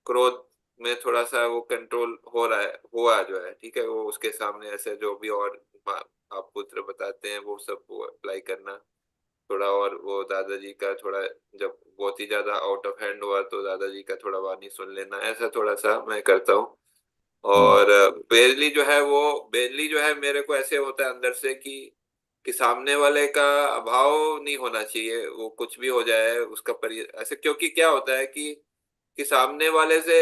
क्रोध में थोड़ा सा वो कंट्रोल हो रहा है, हुआ जो है, ठीक है, वो उसके सामने ऐसे जो भी और आप पुत्र बताते हैं वो सब वो अप्लाई करना थोड़ा, और वो दादाजी का थोड़ा जब बहुत ही ज्यादा आउट ऑफ हैंड हुआ तो दादाजी का थोड़ा वाणी सुन लेना, ऐसा थोड़ा सा मैं करता हूँ। हम्म। और बेनली जो है मेरे को ऐसे होता है अंदर से कि सामने वाले का अभाव नहीं होना चाहिए, वो कुछ भी हो जाए उसका ऐसे, क्योंकि क्या होता है कि सामने वाले से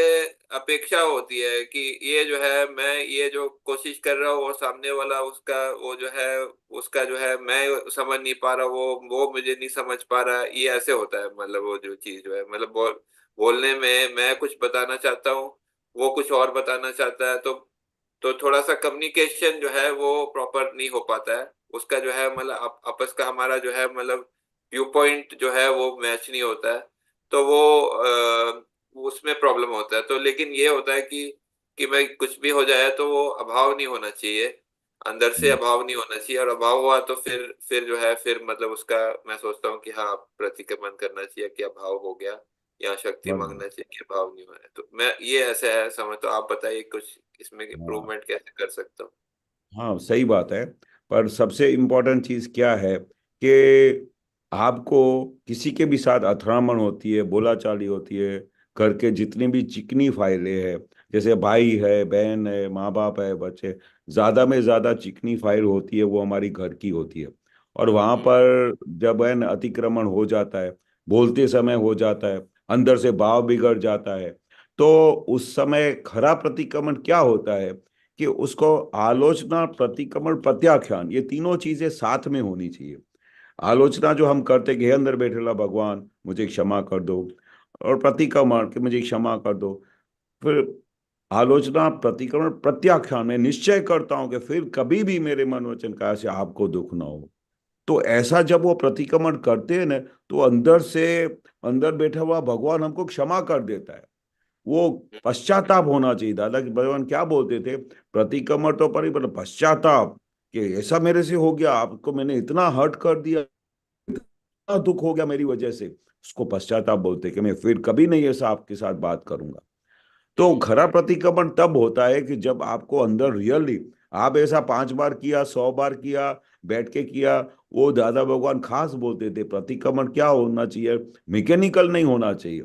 अपेक्षा होती है कि ये जो है मैं ये जो कोशिश कर रहा हूँ और सामने वाला उसका वो जो है उसका जो है मैं समझ नहीं पा रहा, वो मुझे नहीं समझ पा रहा, ये ऐसे होता है, मतलब वो जो चीज जो है मतलब बोलने में मैं कुछ बताना चाहता हूँ, वो कुछ और बताना चाहता है, तो थोड़ा सा कम्युनिकेशन जो है वो प्रॉपर नहीं हो पाता है, उसका जो है मतलब आपस का हमारा जो है मतलब व्यू पॉइंट जो है वो मैच नहीं होता है, तो उसमें प्रॉब्लम होता है। तो लेकिन ये होता है कि मैं कुछ भी हो जाए तो वो अभाव नहीं होना चाहिए, अंदर से हम्म। अभाव नहीं होना चाहिए, और अभाव हुआ तो फिर जो है फिर मतलब उसका मैं सोचता हूँ कि हाँ प्रतिक्रमण करना चाहिए कि अभाव हो गया, या शक्ति बराबर। मांगना चाहिए कि अभाव नहीं हो रहा है, तो मैं ये ऐसे है समझ, तो आप बताइए कुछ इसमें हाँ, इम्प्रूवमेंट कैसे कर सकता हूँ। हाँ, सही बात है। पर सबसे इम्पोर्टेंट चीज क्या है कि आपको किसी के भी साथ अथरामण होती है, बोलाचाली होती है, घर के जितनी भी चिकनी फाइलें हैं, जैसे भाई है, बहन है, माँ बाप है, बच्चे, ज्यादा में ज्यादा चिकनी फाइल होती है वो हमारी घर की होती है। और वहां हम्म। पर जब है न अतिक्रमण हो जाता है, बोलते समय हो जाता है, अंदर से भाव बिगड़ जाता है, तो उस समय खरा प्रतिक्रमण क्या होता है कि उसको आलोचना, प्रतिक्रमण, प्रत्याख्यान, ये तीनों चीजें साथ में होनी चाहिए। आलोचना जो हम करते कि हे अंदर बैठेला भगवान मुझे क्षमा कर दो, और प्रतिक्रमण कि मुझे क्षमा कर दो। फिर आलोचना, प्रतिक्रमण, प्रत्याख्यान में निश्चय करता हूं कि फिर कभी भी मेरे मन वचन काया से आपको दुख ना हो। तो ऐसा जब वो प्रतिक्रमण करते हैं ना, तो अंदर से, अंदर बैठा हुआ भगवान हमको क्षमा कर देता है। वो पश्चाताप होना चाहिए। दादा की भगवान क्या बोलते थे, प्रतिक्रमण तो पर पश्चाताप, कि ऐसा मेरे से हो गया, आपको मैंने इतना हर्ट कर दिया, इतना दुख हो गया मेरी वजह से, उसको पश्चाताप बोलते कि मैं फिर कभी नहीं ऐसा आपके साथ बात करूंगा। तो खरा प्रतिक्रमण तब होता है कि जब आपको अंदर रियली, आप ऐसा 5 बार किया, 100 बार किया, बैठ के किया। वो दादा भगवान खास बोलते थे प्रतिक्रमण क्या होना चाहिए, मैकेनिकल नहीं होना चाहिए,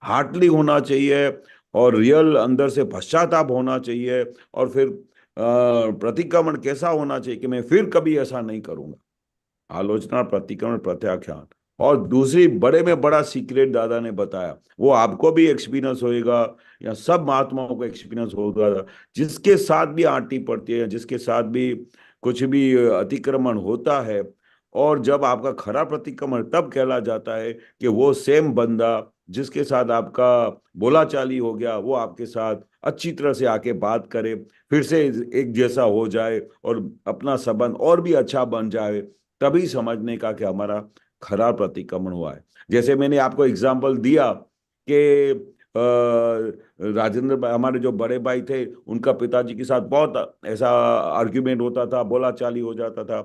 हार्टली होना चाहिए, और रियल अंदर से पश्चाताप होना चाहिए। और फिर प्रतिक्रमण कैसा होना चाहिए कि मैं फिर कभी ऐसा नहीं करूंगा। आलोचना, प्रतिक्रमण, प्रत्याख्यान। और दूसरी बड़े में बड़ा सीक्रेट दादा ने बताया, वो आपको भी एक्सपीरियंस होएगा, या सब महात्माओं को एक्सपीरियंस होगा, जिसके साथ भी आंटी पड़ती है, जिसके साथ भी कुछ भी अतिक्रमण होता है, और जब आपका खरा प्रतिक्रमण तब कहला जाता है कि वो सेम बंदा जिसके साथ आपका बोलाचाली हो गया, वो आपके साथ अच्छी तरह से आके बात करे, फिर से एक जैसा हो जाए, और अपना संबंध और भी अच्छा बन जाए, तभी समझने का कि हमारा खरा प्रतिक्रमण हुआ है। जैसे मैंने आपको एग्जाम्पल दिया कि राजेंद्र भाई, हमारे जो बड़े भाई थे, उनका पिताजी के साथ बहुत ऐसा आर्ग्यूमेंट होता था, बोलाचाली हो जाता था,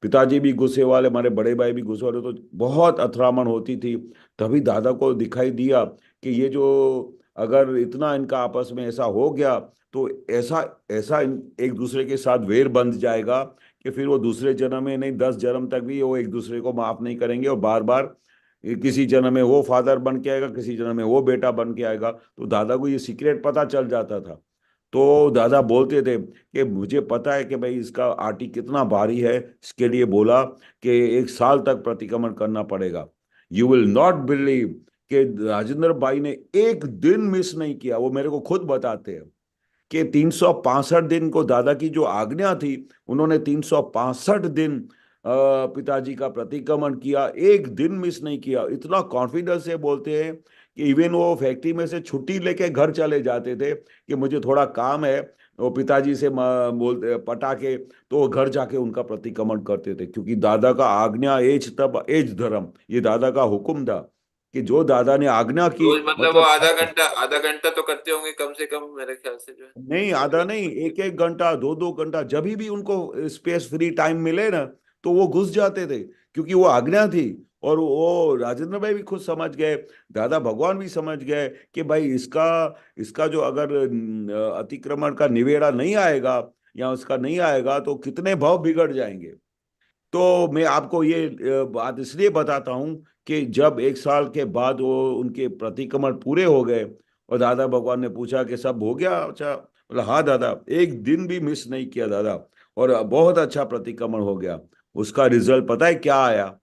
पिताजी भी गुस्से वाले, हमारे बड़े भाई भी गुस्से वाले, तो बहुत अथरामन होती थी। तभी दादा को दिखाई दिया कि ये जो, अगर इतना इनका आपस में ऐसा हो गया, तो ऐसा ऐसा एक दूसरे के साथ वेर बंध जाएगा कि फिर वो दूसरे जन्म में नहीं, 10 जन्म तक भी वो एक दूसरे को माफ नहीं करेंगे, और बार बार किसी जन्म में वो फादर बन के आएगा, किसी जन्म में वो बेटा बन के आएगा। तो दादा को ये सीक्रेट पता चल जाता था। तो दादा बोलते थे कि मुझे पता है कि भाई इसका आटी कितना भारी है, इसके लिए बोला कि 1 साल तक प्रतिक्रमण करना पड़ेगा। यू विल नॉट बिलीव कि राजेंद्र भाई ने एक दिन मिस नहीं किया। वो मेरे को खुद बताते हैं कि 365 दिन को दादा की जो आज्ञा थी, उन्होंने 365 दिन पिताजी का प्रतिक्रमण किया, एक दिन मिस नहीं किया। इतना कॉन्फिडेंस से बोलते हैं कि इवन वो फैक्ट्री में से छुट्टी लेके घर चले जाते थे कि मुझे थोड़ा काम है, वो पिताजी से बोलते पटा के, तो वो घर जाके उनका प्रतिक्रमण करते थे, क्योंकि दादा का आज्ञा एज तब एज धर्म, ये दादा का हुक्म था कि जो दादा ने आज्ञा की, रोज मतलब वो मतलब आधा घंटा तो करते होंगे कम से कम मेरे ख्याल से जो है। नहीं, आधा नहीं, एक एक घंटा, दो दो घंटा, जब भी उनको स्पेस फ्री टाइम मिले ना तो वो घुस जाते थे, क्योंकि वो आज्ञा थी। और वो राजेंद्र भाई भी खुद समझ गए, दादा भगवान भी समझ गए कि भाई इसका इसका जो अगर अतिक्रमण का निवेड़ा नहीं आएगा या उसका नहीं आएगा तो कितने भाव बिगड़ जाएंगे। तो मैं आपको ये बात इसलिए बताता हूँ कि जब एक साल के बाद वो उनके प्रतिक्रमण पूरे हो गए और दादा भगवान ने पूछा कि सब हो गया, अच्छा, बोला हाँ दादा, एक दिन भी मिस नहीं किया दादा, और बहुत अच्छा प्रतिक्रमण हो गया। उसका रिजल्ट पता है क्या आया?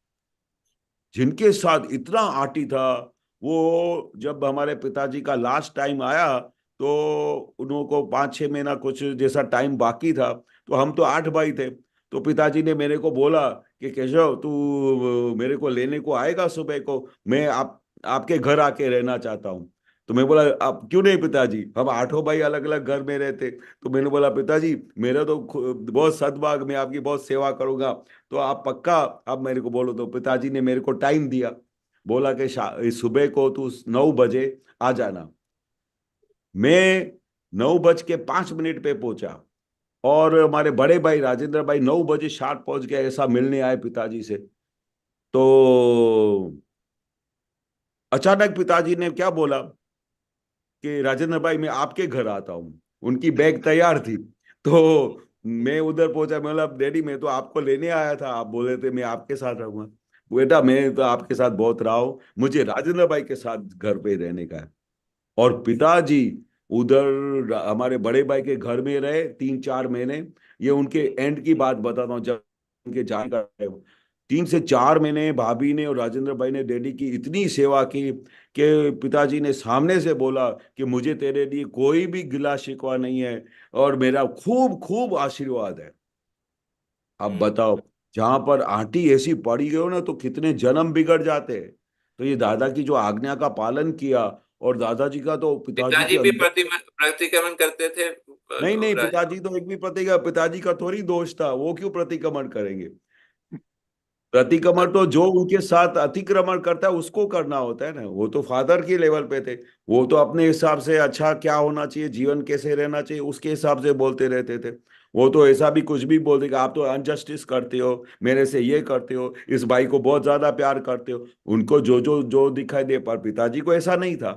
जिनके साथ इतना आटी था, वो जब हमारे पिताजी का लास्ट टाइम आया तो उनको 5-6 महीना कुछ जैसा टाइम बाकी था, तो हम तो 8 भाई थे। तो पिताजी ने मेरे को बोला कि केशव, तू मेरे को लेने को आएगा सुबह को, मैं आपके घर आके रहना चाहता हूँ। तो मैं बोला, आप क्यों नहीं पिताजी, हम 8 भाई अलग अलग घर में रहते। तो मैंने बोला, पिताजी मेरा तो बहुत सद्भाग, मैं आपकी बहुत सेवा करूंगा, तो आप पक्का आप मेरे को बोलो। तो पिताजी ने मेरे को टाइम दिया, बोला कि सुबह को तू 9 बजे आ जाना। मैं 9:05 पे पहुंचा, और हमारे बड़े भाई राजेंद्र भाई 9 बजे शार्प पहुंच गए, ऐसा मिलने आए पिताजी से। तो अचानक पिताजी ने क्या बोला कि राजेंद्र भाई मैं आपके घर आता हूँ। उनकी बैग तैयार थी, तो मैं उधर पहुंचा, मैं बोला, डैडी मैं तो आपको लेने आया था, आप बोले थे मैं आपके साथ रहूंगा। बेटा मैं तो आपके साथ बहुत रहा हूँ, मुझे राजेंद्र भाई के साथ घर पे रहने का है। और पिताजी उधर हमारे बड़े भाई के घर में रहे 3-4 महीने। ये उनके एंड की बात बताता हूँ, जब उनके जाने का है, 3 से 4 महीने भाभी ने और राजेंद्र भाई ने डैडी की इतनी सेवा की कि पिताजी ने सामने से बोला कि मुझे तेरे लिए कोई भी गिला शिकवा नहीं है, और मेरा खूब खूब आशीर्वाद है। अब बताओ, जहां पर आंटी ऐसी पड़ी गई हो ना, तो कितने जन्म बिगड़ जाते हैं। तो ये दादा की जो आज्ञा का पालन किया, और दादाजी का तो पिताजी के पिताजी भी अंदर, प्रतिक्रमण करते थे नहीं नहीं, राज। पिताजी तो एक भी पिताजी का थोड़ी दोष था, वो क्यों प्रतिक्रमण करेंगे? प्रतिक्रमण तो जो उनके साथ अतिक्रमण करता है उसको करना होता है ना, वो तो फादर के लेवल पे थे। वो तो अपने हिसाब से अच्छा क्या होना चाहिए, जीवन कैसे रहना चाहिए, उसके हिसाब से बोलते रहते थे। वो तो ऐसा भी कुछ भी बोल देगा, आप तो अनजस्टिस करते हो, मेरे से ये करते हो, इस भाई को बहुत ज्यादा प्यार करते हो, उनको जो जो जो दिखाई दे। पर पिताजी को ऐसा नहीं था।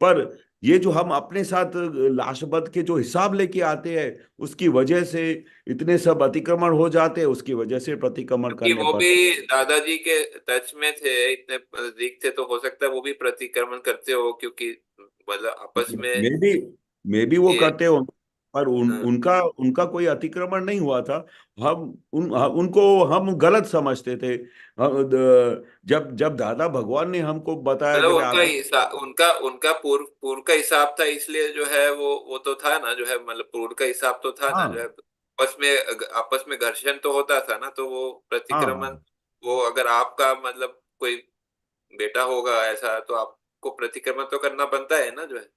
पर ये जो हम अपने साथ लाशबद्ध के जो हिसाब लेके आते हैं, उसकी वजह से इतने सब अतिक्रमण हो जाते हैं, उसकी वजह से प्रतिक्रमण क्योंकि करने वो पड़ते। भी दादाजी के टच में थे, इतने नजदीक थे, तो हो सकता है वो भी प्रतिक्रमण करते हो, क्योंकि मतलब आपस में मैं भी वो ये। करते हो, पर हाँ। उनका उनका कोई अतिक्रमण नहीं हुआ था। हम उनको हम गलत समझते थे। जब जब दादा भगवान ने हमको बताया मतलब कि उनका भाई हिसाब, उनका उनका पूर्व पूर्व का हिसाब था, इसलिए जो है वो तो था ना, जो है मतलब पूर्व का हिसाब तो था ना, जो है हाँ आपस में घर्षण तो होता था ना, तो वो प्रतिक्रमण, हाँ वो अगर आपका मतलब कोई बेटा होगा ऐसा, तो आपको प्रतिक्रमण तो करना बनता है ना, जो है।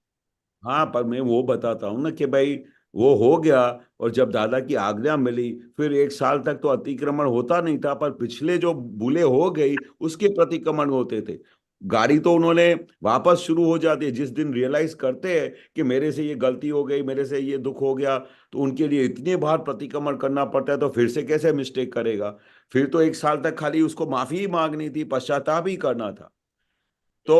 हाँ, पर मैं वो बताता हूँ ना कि भाई वो हो गया, और जब दादा की आज्ञा मिली, फिर एक साल तक तो अतिक्रमण होता नहीं था, पर पिछले जो बुले हो गई उसके प्रतिक्रमण होते थे। गाड़ी तो उन्होंने वापस शुरू हो जाती है जिस दिन रियलाइज करते हैं कि मेरे से ये गलती हो गई, मेरे से ये दुख हो गया, तो उनके लिए इतने बार प्रतिक्रमण करना पड़ता है, तो फिर से कैसे मिस्टेक करेगा? फिर तो एक साल तक खाली उसको माफी ही मांगनी थी, पश्चाताप ही करना था। तो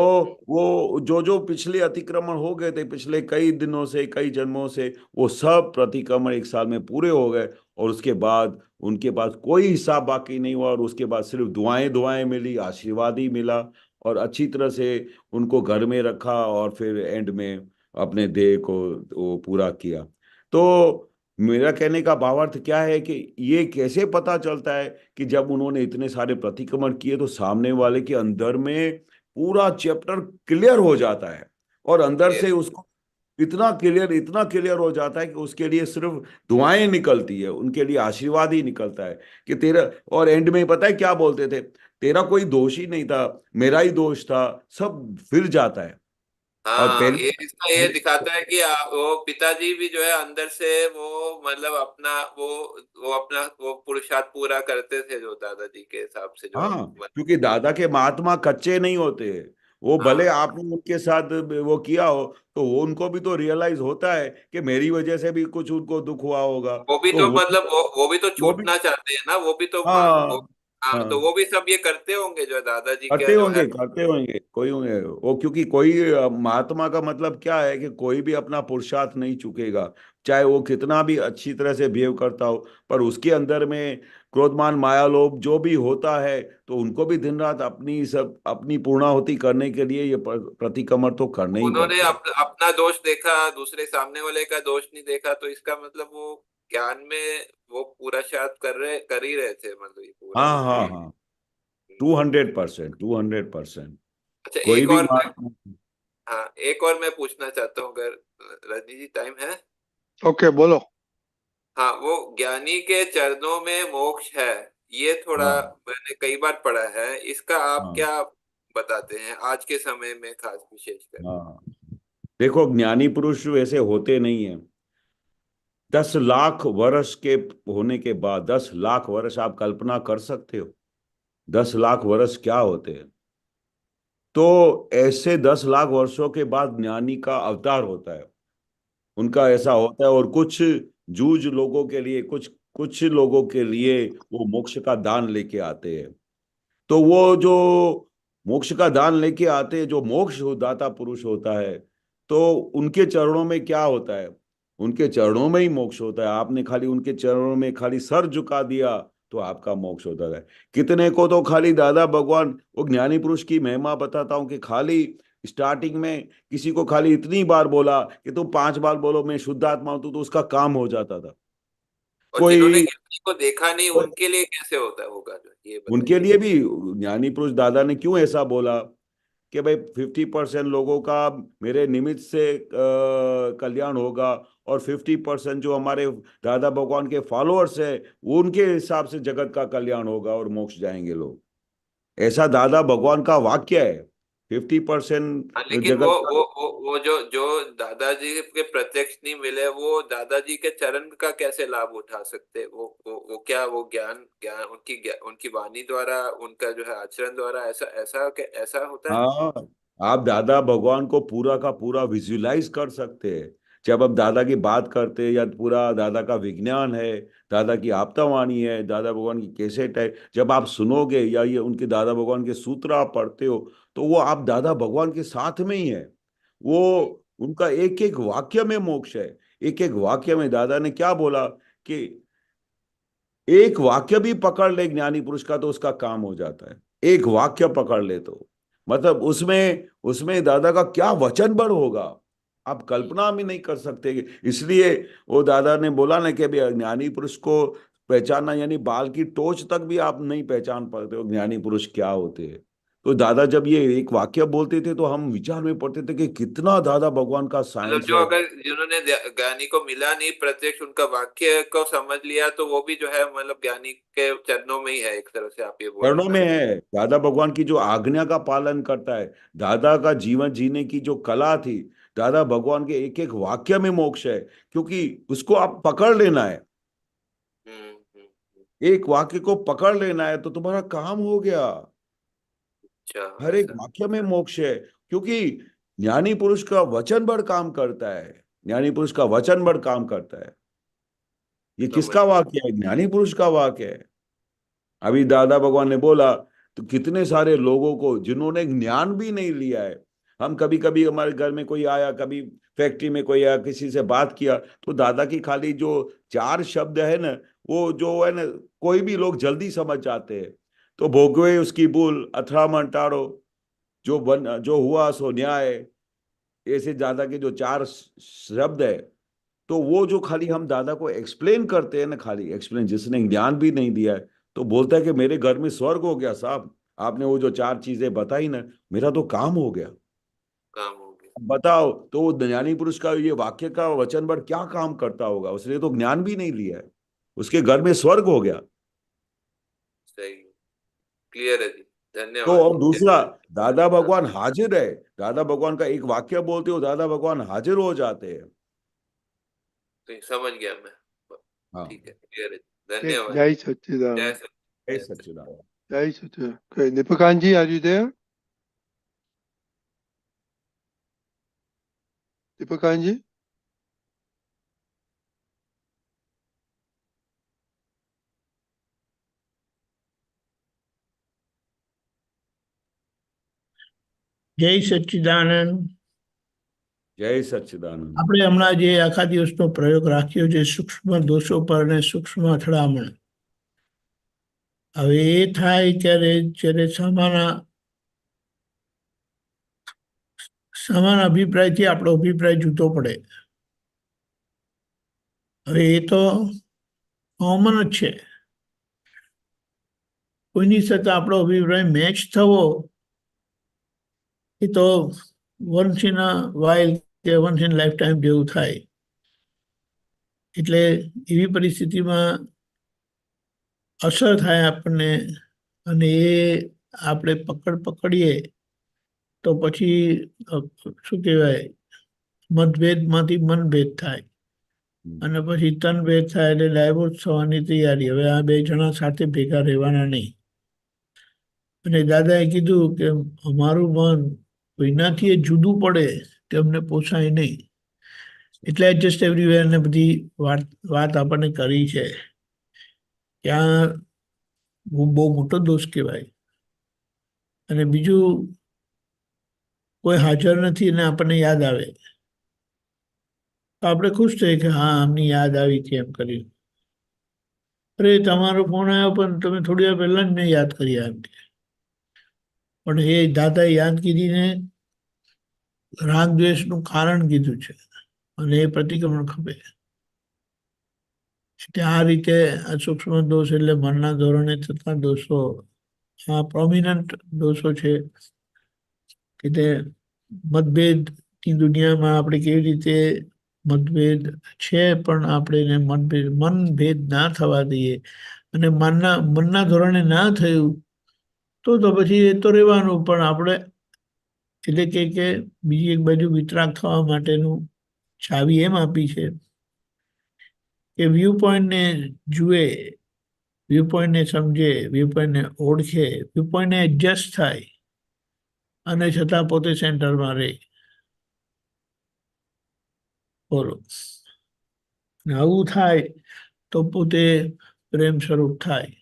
वो जो जो पिछले अतिक्रमण हो गए थे पिछले कई दिनों से, कई जन्मों से, वो सब प्रतिक्रमण एक साल में पूरे हो गए, और उसके बाद उनके पास कोई हिसाब बाकी नहीं हुआ, और उसके बाद सिर्फ दुआएं दुआएं मिली, आशीर्वाद ही मिला, और अच्छी तरह से उनको घर में रखा, और फिर एंड में अपने देह को वो पूरा किया। तो मेरा कहने का भावार्थ क्या है कि ये कैसे पता चलता है कि जब उन्होंने इतने सारे प्रतिक्रमण किए तो सामने वाले के अंदर में पूरा चैप्टर क्लियर हो जाता है, और अंदर ये से उसको इतना क्लियर हो जाता है कि उसके लिए सिर्फ दुआएं निकलती है, उनके लिए आशीर्वाद ही निकलता है कि तेरा। और एंड में पता है क्या बोलते थे? तेरा कोई दोष ही नहीं था, मेरा ही दोष था, सब फिर जाता है। और हाँ, पहले ये इसका ये दिखाता है कि वो पिताजी भी जो है अंदर से वो मतलब अपना वो अपना वो पुरुषार्थ पूरा करते थे, जो दादाजी के हिसाब से जो हाँ, मतलब। क्योंकि दादा के महात्मा कच्चे नहीं होते, वो भले हाँ, आपने उनके साथ वो किया हो, तो वो उनको भी तो रियलाइज होता है कि मेरी वजह से भी कुछ उनको दुख हुआ होगा, वो भी तो तो मतलब वो भी तो वो भी छूटना चाहते हैं ना, वो भी तो वो, हाँ हाँ, तो हाँ वो भी सब ये करते होंगे जो दादाजी का करते जो है। होंगे, करते होंगे, कोई होंगे वो, क्योंकि कोई महात्मा का मतलब क्या है कि कोई भी अपना पुरुषार्थ नहीं चुकेगा, चाहे वो कितना भी अच्छी तरह से बिहेव करता हो, पर उसके अंदर में क्रोधमान माया लोभ जो भी होता है, तो उनको भी दिन रात अपनी पूर्णाहुति करने के लिए ये प्रतिक्रमण तो करने ही उन्होंने पड़ते हैं। अपना दोष देखा, दूसरे सामने वाले का दोष नहीं देखा, तो इसका मतलब वो ज्ञान में वो पूरा शायद कर ही रहे थे, मतलब ये पूरा हाँ जो हाँ है। हाँ, 200%, 200%। अच्छा, कोई एक भी और मैं, महात्मा। हाँ, एक और मैं पूछना चाहता हूँ, अगर रजनी जी टाइम है। ओके बोलो। हाँ, वो ज्ञानी के चरणों में मोक्ष है, ये थोड़ा हाँ मैंने कई बार पढ़ा है, इसका आप हाँ क्या बताते हैं आज के समय में, खास विशेषकर। हाँ, देखो ज्ञानी पुरुष वैसे होते नहीं है। 10 लाख वर्ष के होने के बाद, 10 लाख वर्ष आप कल्पना कर सकते हो 10 लाख वर्ष क्या होते हैं? तो ऐसे 10 लाख वर्षों के बाद ज्ञानी का अवतार होता है, उनका ऐसा होता है। और कुछ जूझ लोगों के लिए, कुछ कुछ लोगों के लिए वो मोक्ष का दान लेके आते हैं। तो वो जो मोक्ष का दान लेके आते हैं, जो मोक्ष दाता पुरुष होता है, तो उनके चरणों में क्या होता है? उनके चरणों में ही मोक्ष होता है। आपने खाली उनके चरणों में खाली सर झुका दिया तो आपका मोक्ष होता है। कितने को तो खाली दादा भगवान, वो ज्ञानी पुरुष की महिमा बताता हूँ कि खाली स्टार्टिंग में किसी को खाली इतनी बार बोला कि तुम 5 बार बोलो मैं शुद्धात्मा हूं, तो उसका काम हो जाता था। और जिन्होंने कोई ज्ञानी को देखा नहीं, उनके लिए कैसे होता होगा, जो ये उनके बताइए। लिए भी ज्ञानी पुरुष दादा ने क्यों ऐसा बोला कि भाई 50% लोगों का मेरे निमित्त से कल्याण होगा, और 50% जो हमारे दादा भगवान के फॉलोअर्स है, वो उनके हिसाब से जगत का कल्याण होगा और मोक्ष जाएंगे लोग। ऐसा दादा भगवान का वाक्य है। 50% हाँ, लेकिन जगत का। वो जो जो दादाजी के प्रत्यक्ष नहीं मिले, वो दादाजी के चरण का कैसे लाभ उठा सकते? वो क्या, वो ज्ञान ज्ञान उनकी वाणी द्वारा, उनका जो है आचरण द्वारा, ऐसा होता है। हाँ, आप दादा भगवान को पूरा का पूरा विजुलाइज कर सकते हैं। जब आप दादा की बात करते हैं, या पूरा दादा का विज्ञान है, दादा की आपतावाणी है, दादा भगवान की कैसेट है, जब आप सुनोगे या ये उनके दादा भगवान के सूत्र आप पढ़ते हो, तो वो आप दादा भगवान के साथ में ही है। वो उनका एक एक वाक्य में मोक्ष है। एक एक वाक्य में दादा ने क्या बोला कि एक वाक्य भी पकड़ ले ज्ञानी पुरुष का तो उसका काम हो जाता है। एक वाक्य पकड़ ले तो मतलब उसमें उसमें दादा का क्या वचन बल होगा, आप कल्पना भी नहीं कर सकते। इसलिए वो दादा ने बोला ना कि अभी ज्ञानी पुरुष को पहचानना, यानी बाल की टोच तक भी आप नहीं पहचान पाते हो ज्ञानी पुरुष क्या होते हैं। तो दादा जब ये एक वाक्य बोलते थे तो हम विचार में पड़ते थे कि कितना दादा भगवान का मतलब साइंस जो है। अगर जिन्होंने ज्ञानी को मिला नहीं प्रत्यक्ष, उनका वाक्य को समझ लिया, तो वो भी जो है मतलब ज्ञानी के चरणों में ही है, एक तरह से आप ये बोल रहे चरणों हैं में ना। है, दादा भगवान की जो आज्ञा का पालन करता है। दादा का जीवन जीने की जो कला थी, दादा भगवान के एक एक वाक्य में मोक्ष है, क्योंकि उसको आप पकड़ लेना है। हम्म। एक वाक्य को पकड़ लेना है तो तुम्हारा काम हो गया। अच्छा, हर एक ऐसा। वाक्य में मोक्ष है, क्योंकि ज्ञानी पुरुष का वचन बड़ काम करता है। ज्ञानी पुरुष का वचन बड़ काम करता है। ये समझ किसका वाक्य है? ज्ञानी पुरुष का वाक्य है। अभी दादा भगवान ने बोला तो कितने सारे लोगों को जिन्होंने ज्ञान भी नहीं लिया है, हम कभी कभी हमारे घर में कोई आया, कभी फैक्ट्री में कोई आया, किसी से बात किया, तो दादा की खाली जो 4 शब्द है ना, वो जो है ना, कोई भी लोग जल्दी समझ जाते हैं। तो भोगवे उसकी भूल, अथरामन टारो, जो हुआ सो न्याय, ऐसे दादा के जो 4 शब्द है, तो वो जो खाली हम दादा को एक्सप्लेन करते हैं ना, खाली एक्सप्लेन, जिसने ज्ञान भी नहीं दिया है, तो बोलता है कि मेरे घर में स्वर्ग हो गया साहब, आपने वो जो 4 चीजें बताई ना, मेरा तो काम हो गया। काम हो गया। अब बताओ तो वो ज्ञानी पुरुष का ये वाक्य का वचन बड़ क्या काम करता होगा? उसने तो ज्ञान भी नहीं लिया है, उसके घर में स्वर्ग हो गया। सही, क्लियर है जी। तो धन्यवाद और जी। दूसरा, दादा हाँ, भगवान हाजिर है। दादा भगवान का एक वाक्य बोलते हो, दादा भगवान हाजिर हो जाते हैं। तो समझ गया मैं। हाँ। ठीक है, क्लियर है। Okay, धन्यवाद। Jai जय Satchidanand. सच। जय जय सच। सच्चिदानंद। Jai Satchidanand. Okay, Nipakanji, are you there? Deepakan ji? જય સચ્ચિદાનંદ. જય સચ્ચિદાનંદ. આપણે હમણાં જે આખા દિવસનો પ્રયોગ રાખ્યો છે સૂક્ષ્મ દોષો પર અને સૂક્ષ્મ અથડામણ, હવે એ થાય ત્યારે જ્યારે સમાન અભિપ્રાયથી આપણો અભિપ્રાય જુદો પડે. હવે એ તો કોમન જ છે. કોઈની સાથે આપણો અભિપ્રાય મેચ થવો એ તો વન્સ ઇન અ વાઇલ કે વન્સ ઇન લાઈફ ટાઈમ જેવું થાય. એટલે એવી પરિસ્થિતિમાં અસર થાય આપણને, અને એ આપણે પકડીએ તો પછી શું કહેવાય, મતભેદમાંથી મનભેદ થાય, અને પછી તનભેદ થાય એટલે ડાયવોર્સ થવાની તૈયારી. હવે આ બે જણા સાથે ભેગા રહેવાના નહીં. અને દાદાએ કીધું કે અમારું મન કોઈનાથી એ જુદું પડે તે અમને પોસાય નહીં. એટલે એડજસ્ટ એવરીવેર ને બધી વાત આપણને કરી છે. ત્યાં બહુ મોટો દોષ કહેવાય. અને બીજું, કોઈ હાજર નથી અને આપણને યાદ આવે તો આપણે ખુશ થઈએ કે હા આમની યાદ આવી છે એમ કરી. અરે તમારો ફોન આવ્યો પણ તમે થોડી વાર પહેલા જ મેં યાદ કર્યા એમ કે. પણ એ દાદાએ યાદગીરીને રાગ દ્વેષનું કારણ કીધું છે, અને એ પ્રતિક્રમણ ખપે. એટલે આ રીતે આ સૂક્ષ્મ દોષ એટલે મનના ધોરણે થતા દોષો, આ પ્રોમિનન્ટ દોષો છે કે તે મતભેદની દુનિયામાં આપણે કેવી રીતે મતભેદ છે પણ આપણે એને મનભેદ ના થવા દઈએ. અને મનના ધોરણે ના થયું તો પછી એ તો રહેવાનું. પણ આપણે એટલે કે બીજી એક બાજુ વિતરાગ થવા માટેનું ચાવી એમ આપી છે કે વ્યૂ પોઈન્ટને જુએ, વ્યૂ પોઈન્ટને સમજે, વ્યૂ પોઈન્ટને ઓળખે, વ્યૂ પોઈન્ટને એડજસ્ટ થાય, અને છતાં પોતે સેન્ટરમાં રહે. બોલો, આવું થાય તો પોતે પ્રેમ સ્વરૂપ થાય.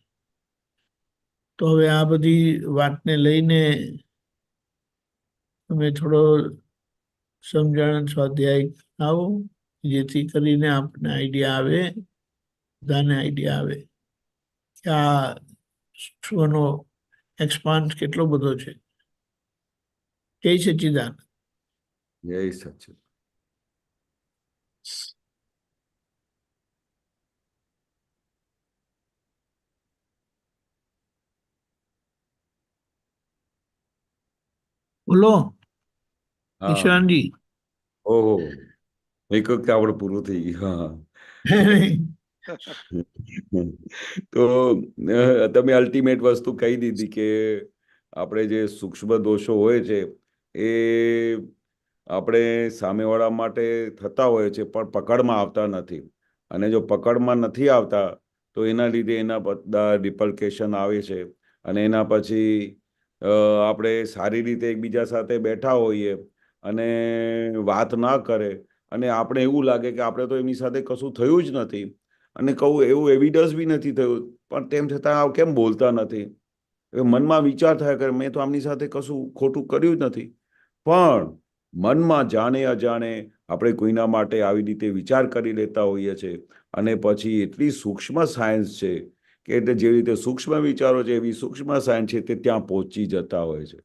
તો હવે આ બધી વાતને લઈને તમે થોડો સમજણ સ્વાધ્યાય આવો, જેથી કરીને આપણને આઈડિયા આવે, બધાને આઈડિયા આવે કે આ સૂક્ષ્મનો એક્સપાન્સ કેટલો બધો છે. જય સચ્ચિદાનંદ. જય સચ્ચિદાનંદ. બોલો હા. ઈશાનજી. ઓહો, એક વખતે આપણે પૂરું થઈ ગયું. તો તમે અલ્ટિમેટ વસ્તુ કહી દીધી કે આપણે જે સૂક્ષ્મ દોષો હોય છે એ આપણે સામેવાળા માટે થતા હોય છે પણ પકડમાં આવતા નથી. અને જો પકડમાં નથી આવતા તો એના લીધે એના બધા રિપલ્કેશન આવે છે. અને એના પછી આપણે સારી રીતે એકબીજા સાથે બેઠા હોઈએ અને વાત ના કરે, અને આપણે એવું લાગે કે આપણે તો એમની સાથે કશું થયું જ નથી, અને કહું એવું એવિડન્સ બી નથી થયું, પણ તેમ છતાં કેમ બોલતા નથી. મનમાં વિચાર થાય કે મેં તો આમની સાથે કશું ખોટું કર્યું જ નથી. પણ મનમાં જાણે અજાણે આપણે કોઈના માટે આવી રીતે વિચાર કરી લેતા હોઈએ છીએ. અને પછી એટલી સૂક્ષ્મ સાયન્સ છે કે એટલે જેવી રીતે સૂક્ષ્મ વિચારો છે એવી સૂક્ષ્મ સાયન્સ છે તે ત્યાં પહોંચી જતા હોય છે.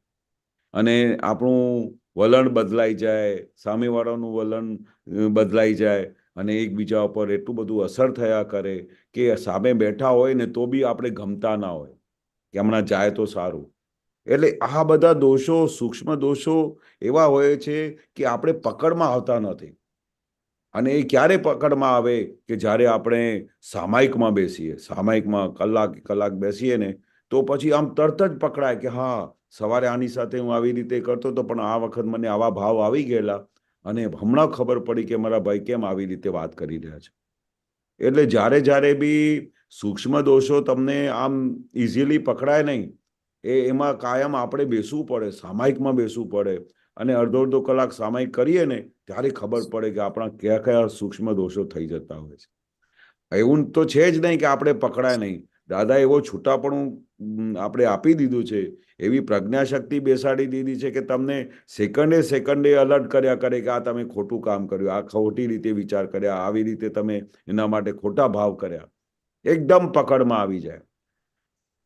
અને આપણું વલણ બદલાઈ જાય, સામેવાળાનું વલણ બદલાઈ જાય, અને એકબીજા ઉપર એટલું બધું અસર થયા કરે કે સામે બેઠા હોય ને તો બી આપણે ગમતા ના હોય કે હમણાં જાય તો સારું. એટલે આ બધા દોષો, સૂક્ષ્મ દોષો એવા હોય છે કે આપણે પકડમાં આવતા નથી. અને એ ક્યારે પકડમાં આવે કે જ્યારે આપણે સામાયિકમાં બેસીએ, સામાયિકમાં કલાક બેસીએ ને તો પછી આમ તરત જ પકડાય કે હા સવારે આની સાથે હું આવી રીતે કરતો હતો પણ આ વખત મને આવા ભાવ આવી ગયેલા, અને હમણાં ખબર પડી કે મારા ભાઈ કેમ આવી રીતે વાત કરી રહ્યા છે. એટલે જ્યારે બી સૂક્ષ્મ દોષો તમને આમ ઇઝીલી પકડાય નહીં, એમાં કાયમ આપણે બેસવું પડે, સામાયિકમાં બેસવું પડે. અને અડધો કલાક સામાયિક કરીએ ને ત્યારે ખબર પડે કે આપણા કયા કયા સૂક્ષ્મ દોષો થઈ જતા હોય છે. એવું તો છે જ નહીં કે આપણે પકડાય નહીં. દાદા એવો છૂટાપણું આપણે આપી દીધું છે, એવી પ્રજ્ઞાશક્તિ બેસાડી દીધી છે કે તમને સેકન્ડે અલર્ટ કર્યા કરે કે આ તમે ખોટું કામ કર્યું, આ ખોટી રીતે વિચાર કર્યા, આવી રીતે તમે એના માટે ખોટા ભાવ કર્યા, એકદમ પકડમાં આવી જાય.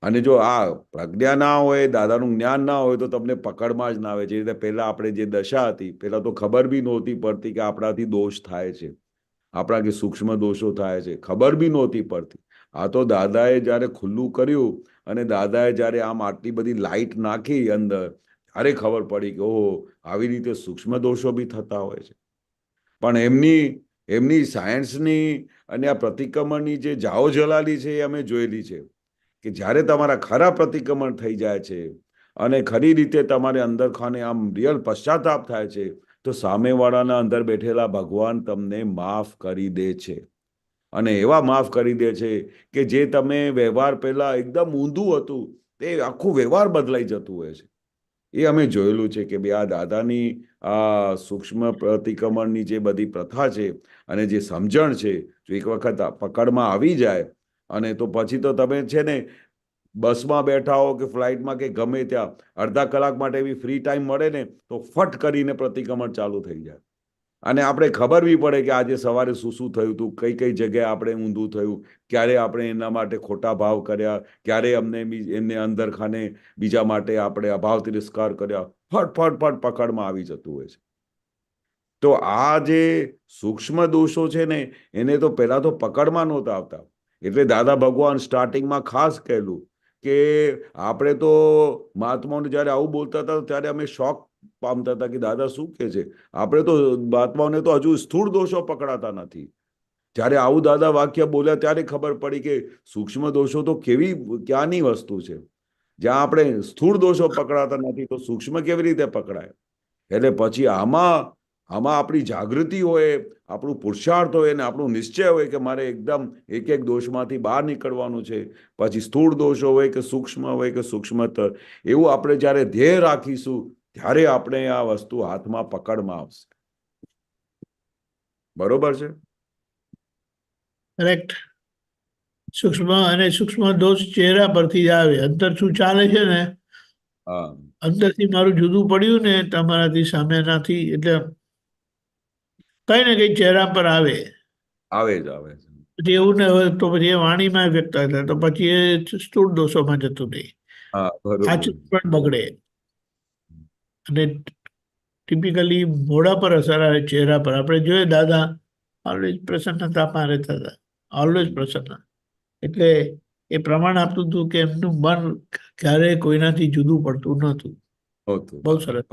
અને જો આ પ્રજ્ઞા ના હોય, દાદાનું જ્ઞાન ના હોય તો તમને પકડમાં જ ના આવે. જે રીતે પહેલા આપણે જે દશા હતી, પહેલા તો ખબર બી નહોતી પડતી કે આપણાથી દોષ થાય છે, આપણા કે સૂક્ષ્મ દોષો થાય છે, ખબર બી નહોતી પડતી. આ તો દાદાએ જ્યારે ખુલ્લું કર્યું અને દાદાએ જ્યારે આમ આટલી બધી લાઈટ નાખી અંદર, ત્યારે ખબર પડી કે ઓહો, આવી રીતે સૂક્ષ્મ દોષો બી થતા હોય છે. પણ એમની સાયન્સની અને આ પ્રતિક્રમણની જે જાઓ જલાલી છે એ અમે જોયેલી છે કે જ્યારે તમારા ખરા પ્રતિક્રમણ થઈ જાય છે અને ખરી રીતે તમારે અંદર ખાને આમ રિયલ પશ્ચાતાપ થાય છે, તો સામેવાળાના અંદર બેઠેલા ભગવાન તમને માફ કરી દે છે. અને એવા માફ કરી દે છે કે જે તમે વ્યવહાર પહેલા એકદમ ઊંધું હતું તે આખું વ્યવહાર બદલાઈ જતું હોય છે. એ અમે જોયેલું છે કે ભાઈ આ દાદાની આ સૂક્ષ્મ પ્રતિક્રમણની જે બધી પ્રથા છે અને જે સમજણ છે, જો એક વખત પકડમાં આવી જાય અને તો પછી તો તમે છે ને બસમાં બેઠા હો કે ફ્લાઇટમાં કે ગમે ત્યાં અડધા કલાક માટે એવી ફ્રી ટાઈમ મળે ને તો ફટ કરીને પ્રતિક્રમણ ચાલુ થઈ જાય. અને આપણે ખબર બી પડે કે આજે સવારે શું થયું હતું, કઈ કઈ જગ્યાએ આપણે ઊંધું થયું, ક્યારે આપણે એના માટે ખોટા ભાવ કર્યા, ક્યારે એમને અંદર ખાને બીજા માટે આપણે અભાવ તિરસ્કાર કર્યા, ફટ પકડમાં આવી જતું હોય છે. તો આ જે સૂક્ષ્મ દોષો છે ને એને તો પહેલા તો પકડમાં નહોતા આવતા. એટલે દાદા ભગવાન સ્ટાર્ટિંગમાં ખાસ કહેલું કે આપણે તો મહાત્માઓને જ્યારે આવું બોલતા હતા ત્યારે અમે શોક પામતા હતા કે દાદા શું કહે છે. આપણે તો મહાત્માઓને તો હજુ સ્થૂળ દોષો પકડાતા નથી. જ્યારે આવું દાદા વાક્ય બોલ્યા ત્યારે ખબર પડી કે સૂક્ષ્મ દોષો તો ક્યાંની વસ્તુ છે. જ્યાં આપણે સ્થૂળ દોષો પકડાતા નથી તો સૂક્ષ્મ કેવી રીતે પકડાય. એટલે પછી આમાં આપણી જાગૃતિ હોય, આપણું પુરુષાર્થ હોય અને આપણું નિશ્ચય હોય કે મારે એકદમ એક દોષમાંથી બહાર નીકળવાનું છે. પછી સ્થૂળ દોષો હોય કે સૂક્ષ્મતર, એવું આપણે જ્યારે ધ્યેય રાખીશું ત્યારે આપણે આ વસ્તુ હાથમાં પકડમાં આવશે. બરોબર છે? કરેક્ટ. સૂક્ષ્મ દોષ ચહેરા પરથી જ આવે. અંદર શું ચાલે છે ને, હા, અંદરથી મારું જુદું પડ્યું ને તમારાથી સામેનાથી, એટલે કઈ ને કઈ ચહેરા પર આવે. આવે છે. પછી એવું ને હોય તો પછી એ વાણીમાં વ્યક્ત થાય તો પછી એ સ્થૂળ દોષોમાં જતું નહીં. હા, બરોબર. આચરણ પણ બગડે. અને ટિપિકલી મોઢા પર અસર આવે, ચહેરા પર. આપણે જોઈએ દાદા ઓલવેઝ પ્રસન્નતામાં રહેતા હતા, ઓલવેઝ પ્રસન્ન. એટલે એ પ્રમાણ આપતું હતું કે એમનું મન ક્યારેય કોઈનાથી જુદું પડતું નહોતું. બહુ સરસ.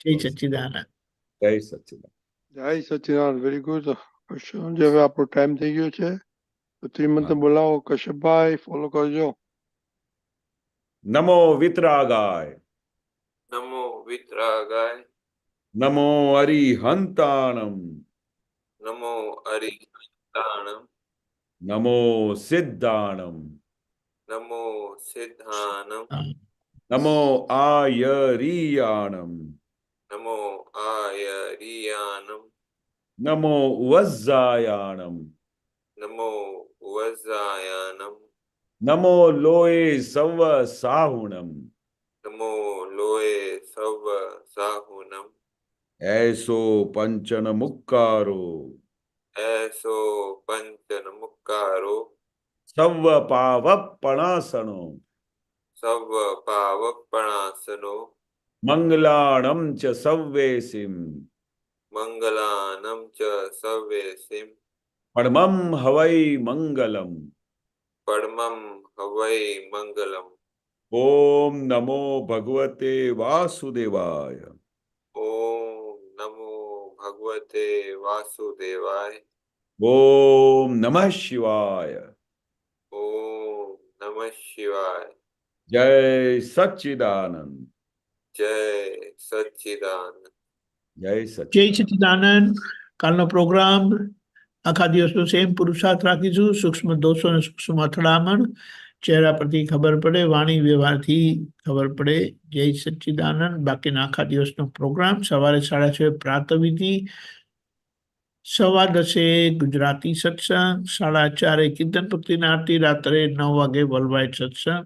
જય સચ્ચિદાનંદ. જય સચ્ચિદાનંદ. જય સચિદાનંદ. Very good. કશ્યપજી, હવે આપણો ટાઈમ થઈ ગયો છે તો ત્રિમંત્ર બોલાવો. કશ્યપભાઈ ફોલો કરજો. નમો વિતરાગાય, નમો વિતરાગાય, નમો અરિહંતાણમ, નમો અરિહંતાણમ, નમો સિદ્ધાણમ, નમો સિદ્ધાનમ, નમો આયરિયાણમ, નમો આયરિયાનમ, નમો વજ્જાયાણમ, નમો વજ્જાયાનમ, નમો લોય સવ સાહુણમ, નમો લોય સવ સાહુનમ, એસો પંચન મુક્કારો, એસો પંચન મુક્કારો, સવ પાવપણાસણો, સવ પાવપણાસનો, મંગલાણમ ચ સવ્વેસિમ, મંગલાનમ ચ સવ્યેસિમ, પરમમ હવૈ મંગલમ. પરમં હવૈ મંગલમ. ઓમ નમો ભગવતે વાસુદેવાય. ઓમ નમો ભગવતે વાસુદેવાય. ઓમ નમઃ શિવાય. ઓમ નમઃ શિવાય. જય સચ્ચિદાનંદ. જય સચ્ચિદાનંદ. જય જય સચ્ચિદાનંદ. સચ્ચિદાનંદ. કાલનો પ્રોગ્રામ આખા દિવસનો સેમ પુરુષાર્થ રાખીશું. સૂક્ષ્મ દોષો અને સૂક્ષ્મ અથડામણ ચહેરા પરથી ખબર પડે, વાણી વ્યવહારથી ખબર પડે. જય સચ્ચિદાનંદ. બાકીના આખા દિવસનો પ્રોગ્રામ સવારે 6:30 પ્રાતઃવિધિ, 10:15 ગુજરાતી સત્સંગ, 4:30 કીર્તન ભક્તિની આરતી, રાત્રે 9 વાગે વર્લ્ડ વાઇડ સત્સંગ.